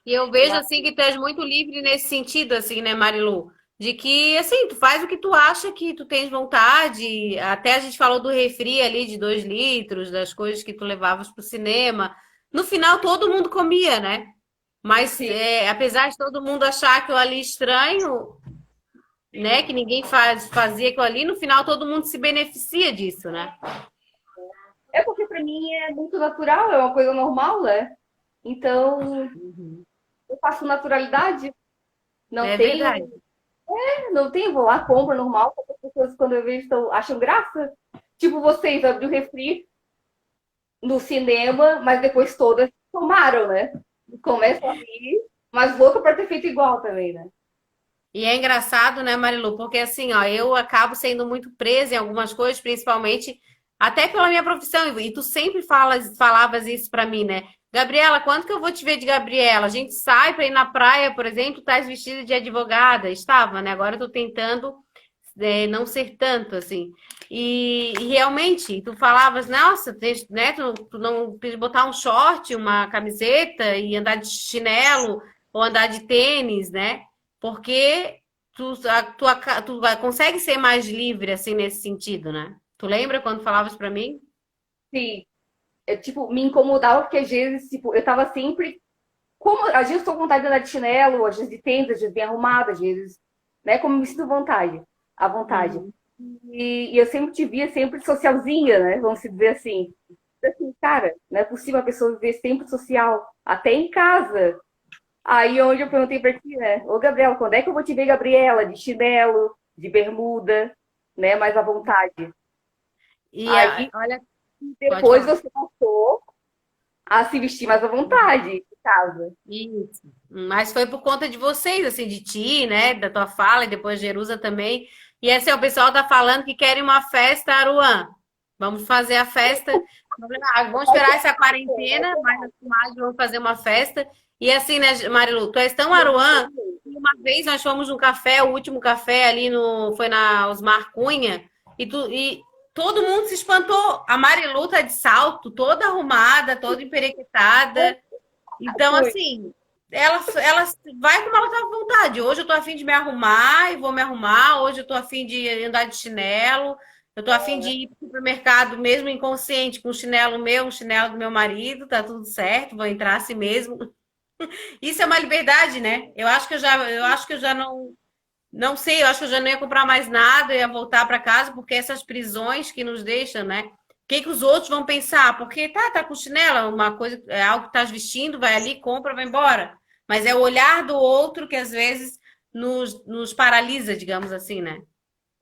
Speaker 1: E eu vejo assim que tu és muito livre nesse sentido, assim, né, Marilu? De que, assim, tu faz o que tu acha que tu tens vontade. Até a gente falou do refri ali de 2 litros, das coisas que tu levavas pro cinema. No final, todo mundo comia, né? Mas,
Speaker 4: Sim.
Speaker 1: apesar de todo mundo achar aquilo ali estranho, né? Que ninguém fazia aquilo ali, no final todo mundo se beneficia disso, né?
Speaker 4: É porque pra mim é muito natural, é uma coisa normal, né? Então, eu faço naturalidade. Não
Speaker 1: É
Speaker 4: tenho,
Speaker 1: verdade.
Speaker 4: não tenho, vou lá, compro normal, porque as pessoas quando eu vejo acham graça. Tipo, vocês abriu o refri no cinema, mas depois todas tomaram, né? Começa a rir, mas louca pra ter feito igual também, né?
Speaker 1: E é engraçado, né, Marilu? Porque assim, ó, eu acabo sendo muito presa em algumas coisas, principalmente até pela minha profissão. E tu sempre falavas isso pra mim, né? Gabriela, quando que eu vou te ver de Gabriela? A gente sai pra ir na praia, por exemplo, tu estás vestida de advogada. Estava, né? Agora eu tô tentando não ser tanto, assim. E realmente, tu falavas, nossa, né, tu não quis botar um short, uma camiseta e andar de chinelo ou andar de tênis, né? Porque tu consegue ser mais livre, assim, nesse sentido, né? Tu lembra quando falavas pra mim?
Speaker 4: Sim, tipo, me incomodava porque às vezes, tipo, eu tava sempre. Como às vezes estou com vontade de andar de chinelo, às vezes de tênis, às vezes bem arrumada, às vezes, né? Como me sinto à vontade.
Speaker 1: Uhum.
Speaker 4: E eu sempre te via sempre socialzinha, né? Vamos dizer assim. Assim, cara, não é possível a pessoa viver sempre social, até em casa. Aí onde eu perguntei pra ti, né? Ô, Gabriela, quando é que eu vou te ver, Gabriela? De chinelo, de bermuda, né? Mais à vontade.
Speaker 1: E
Speaker 4: Aí
Speaker 1: olha, pode
Speaker 4: depois
Speaker 1: falar.
Speaker 4: você passou a se vestir mais à vontade em casa.
Speaker 1: Isso. Mas foi por conta de vocês, assim, de ti, né? Da tua fala e depois Jerusa também. E assim, o pessoal tá falando que querem uma festa, Aruan. Vamos fazer a festa. Vamos esperar essa quarentena, mais acostumado, vamos fazer uma festa. E assim, né, Marilu, tu és tão Aruan, que uma vez nós fomos num café, o último café ali foi na Osmar Cunha, e todo mundo se espantou. A Marilu tá de salto, toda arrumada, toda emperequetada. Então,
Speaker 4: Foi.
Speaker 1: assim, ela vai como ela tá à vontade. Hoje eu tô afim de me arrumar e vou me arrumar. Hoje eu tô afim de andar de chinelo. Eu tô afim de ir pro supermercado mesmo inconsciente, com o chinelo meu, o chinelo do meu marido, tá tudo certo, vou entrar assim mesmo. Isso é uma liberdade, né? Eu acho que eu já não sei, eu acho que eu já não ia comprar mais nada, eu ia voltar para casa, porque essas prisões que nos deixam, né? O que que os outros vão pensar? Porque tá com chinelo, é uma coisa, é algo que estás vestindo, vai ali, compra, vai embora. Mas é o olhar do outro que às vezes nos paralisa, digamos assim, né?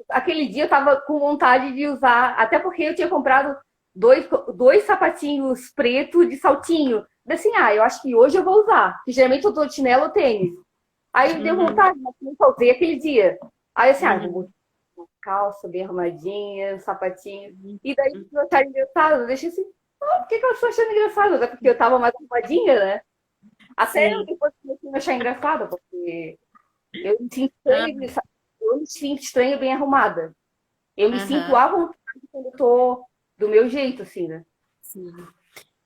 Speaker 4: Aquele dia eu tava com vontade de usar, até porque eu tinha comprado dois sapatinhos pretos de saltinho. Daí assim, eu acho que hoje eu vou usar. Que geralmente eu tô de chinelo ou tênis. Aí deu
Speaker 1: Uhum,
Speaker 4: vontade, mas não usei aquele dia. Aí assim, vou
Speaker 1: uhum,
Speaker 4: botar uma calça bem arrumadinha, um sapatinho.
Speaker 1: uhum,
Speaker 4: E daí eu achei engraçado. Eu deixei assim, por que eu estou achando engraçado? É porque eu tava mais arrumadinha, né? Até eu
Speaker 1: sim.
Speaker 4: depois comecei a achar engraçado, porque eu me sinto
Speaker 1: Ah,
Speaker 4: estranha, sabe? Eu me sinto estranha bem arrumada. Eu me sinto
Speaker 1: aham,
Speaker 4: à vontade quando eu tô do meu jeito, assim, né?
Speaker 1: sim.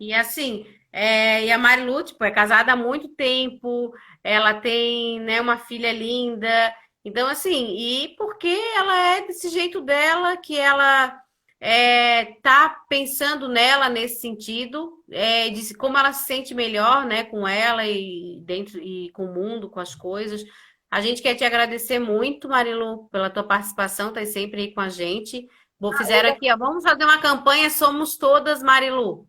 Speaker 1: E assim, e a Marilu, tipo, é casada há muito tempo, ela tem, né, uma filha linda. Então, assim, e porque ela é desse jeito dela, que ela tá pensando nela nesse sentido, de como ela se sente melhor, né, com ela e dentro e com o mundo, com as coisas. A gente quer te agradecer muito, Marilu, pela tua participação, tá sempre aí com a gente. Fizeram aqui, ó, vamos fazer uma campanha Somos Todas Marilu.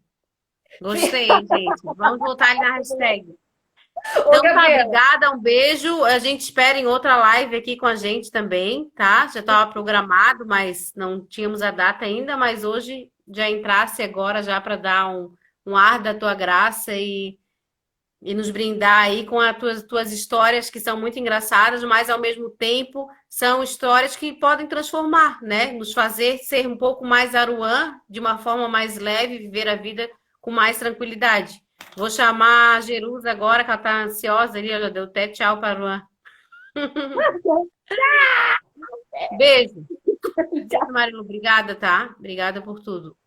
Speaker 1: Gostei, gente. Vamos voltar ali na hashtag.
Speaker 4: Ô,
Speaker 1: Então tá,
Speaker 4: Gabriela,
Speaker 1: obrigada, um beijo. A gente espera em outra live aqui com a gente também, tá? Já estava programado, mas não tínhamos a data ainda, mas hoje já entrasse agora já para dar um ar da tua graça e nos brindar aí com as tuas histórias que são muito engraçadas, mas ao mesmo tempo são histórias que podem transformar, né? Nos fazer ser um pouco mais Aruan, de uma forma mais leve, viver a vida com mais tranquilidade. Vou chamar a Jerusa agora, que ela tá ansiosa ali, ela deu até tchau para a Aruan. Beijo. Beijo, Marilu. Obrigada, tá? Obrigada por tudo.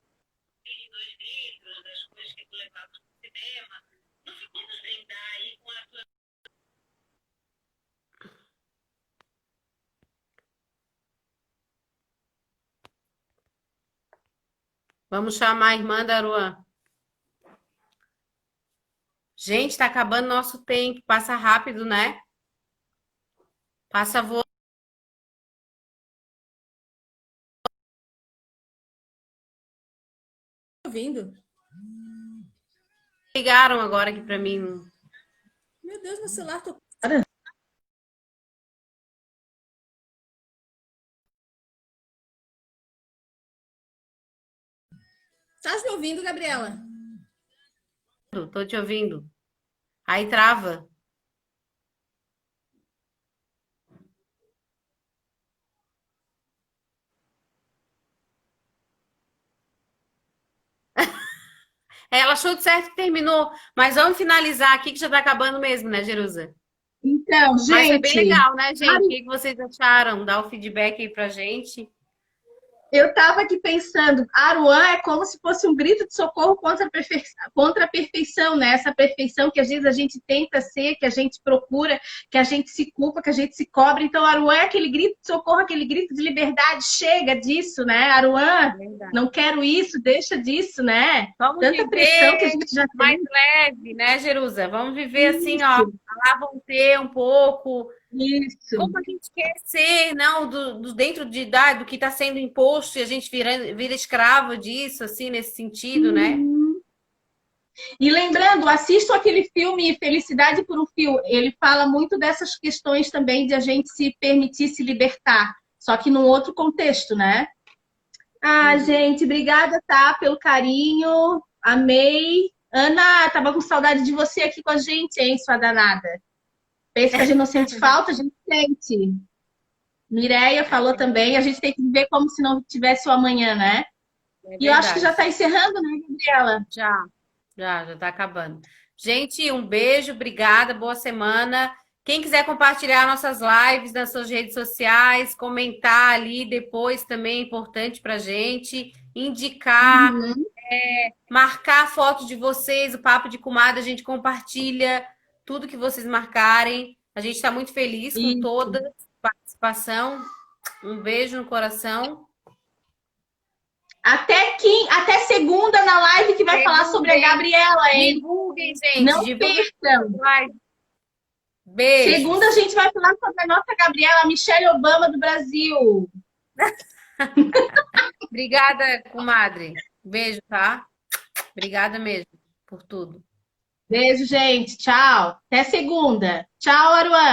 Speaker 1: Vamos chamar a irmã da Aruan. Gente, tá acabando nosso tempo. Passa rápido, né? Passa voando.
Speaker 5: Ouvindo?
Speaker 1: Ligaram agora aqui para mim.
Speaker 5: Meu Deus, meu celular tocou. Estás me ouvindo, Gabriela?
Speaker 1: Tô te ouvindo. Aí trava. Ela achou de certo que terminou, mas vamos finalizar aqui que já tá acabando mesmo, né, Jerusa?
Speaker 2: Então,
Speaker 1: Mas foi bem
Speaker 2: gente,
Speaker 1: legal, né, gente? O que vocês acharam? Dá o feedback aí pra gente.
Speaker 2: eu estava aqui pensando, Aruan é como se fosse um grito de socorro contra a perfeição, né? Essa perfeição que às vezes a gente tenta ser, que a gente procura, que a gente se culpa, que a gente se cobra. Então, Aruan é aquele grito de socorro, aquele grito de liberdade. Chega disso, né? Aruan,
Speaker 1: Verdade.
Speaker 2: não quero isso, deixa disso, né?
Speaker 1: Vamos
Speaker 2: Tanta pressão que a gente já
Speaker 1: mais
Speaker 2: tem.
Speaker 1: leve, né, Jerusa? Vamos viver assim, ó,
Speaker 2: Isso,
Speaker 1: lá vão ter um pouco.
Speaker 2: isso.
Speaker 1: Como a gente quer ser, não, dentro do que está sendo imposto e a gente vira escravo disso, assim, nesse sentido, né?
Speaker 2: E lembrando, assistam aquele filme Felicidade por um Fio. Ele fala muito dessas questões também de a gente se permitir se libertar, só que num outro contexto, né? Ah, gente, obrigada, tá, pelo carinho. Amei. Ana, tava com saudade de você aqui com a gente, hein, sua danada. Pensa que a gente não sente falta, a gente sente. Mireia falou também, a gente tem que viver como se não tivesse o amanhã, né?
Speaker 1: É
Speaker 2: E eu acho que já
Speaker 1: verdade.
Speaker 2: está encerrando, né, Gabriela?
Speaker 1: Já tá acabando. Gente, um beijo, obrigada, boa semana. Quem quiser compartilhar nossas lives nas suas redes sociais, comentar ali depois também é importante pra gente, indicar,
Speaker 2: Uhum.
Speaker 1: marcar a foto de vocês, o Papo de Comadre, a gente compartilha tudo que vocês marcarem. A gente está muito feliz com
Speaker 2: Isso.
Speaker 1: toda a participação. Um beijo no coração.
Speaker 2: Até segunda na live que vai falar sobre a
Speaker 1: Divulguem,
Speaker 2: Gabriela, hein?
Speaker 1: divulguem, gente.
Speaker 2: Não
Speaker 1: Divulguem.
Speaker 2: percam.
Speaker 1: Beijos.
Speaker 2: Segunda a gente vai falar sobre a nossa Gabriela, a Michelle Obama do Brasil.
Speaker 1: Obrigada, comadre. Beijo, tá? Obrigada mesmo por tudo.
Speaker 2: Beijo, gente. Tchau. Até segunda. Tchau, Aruan.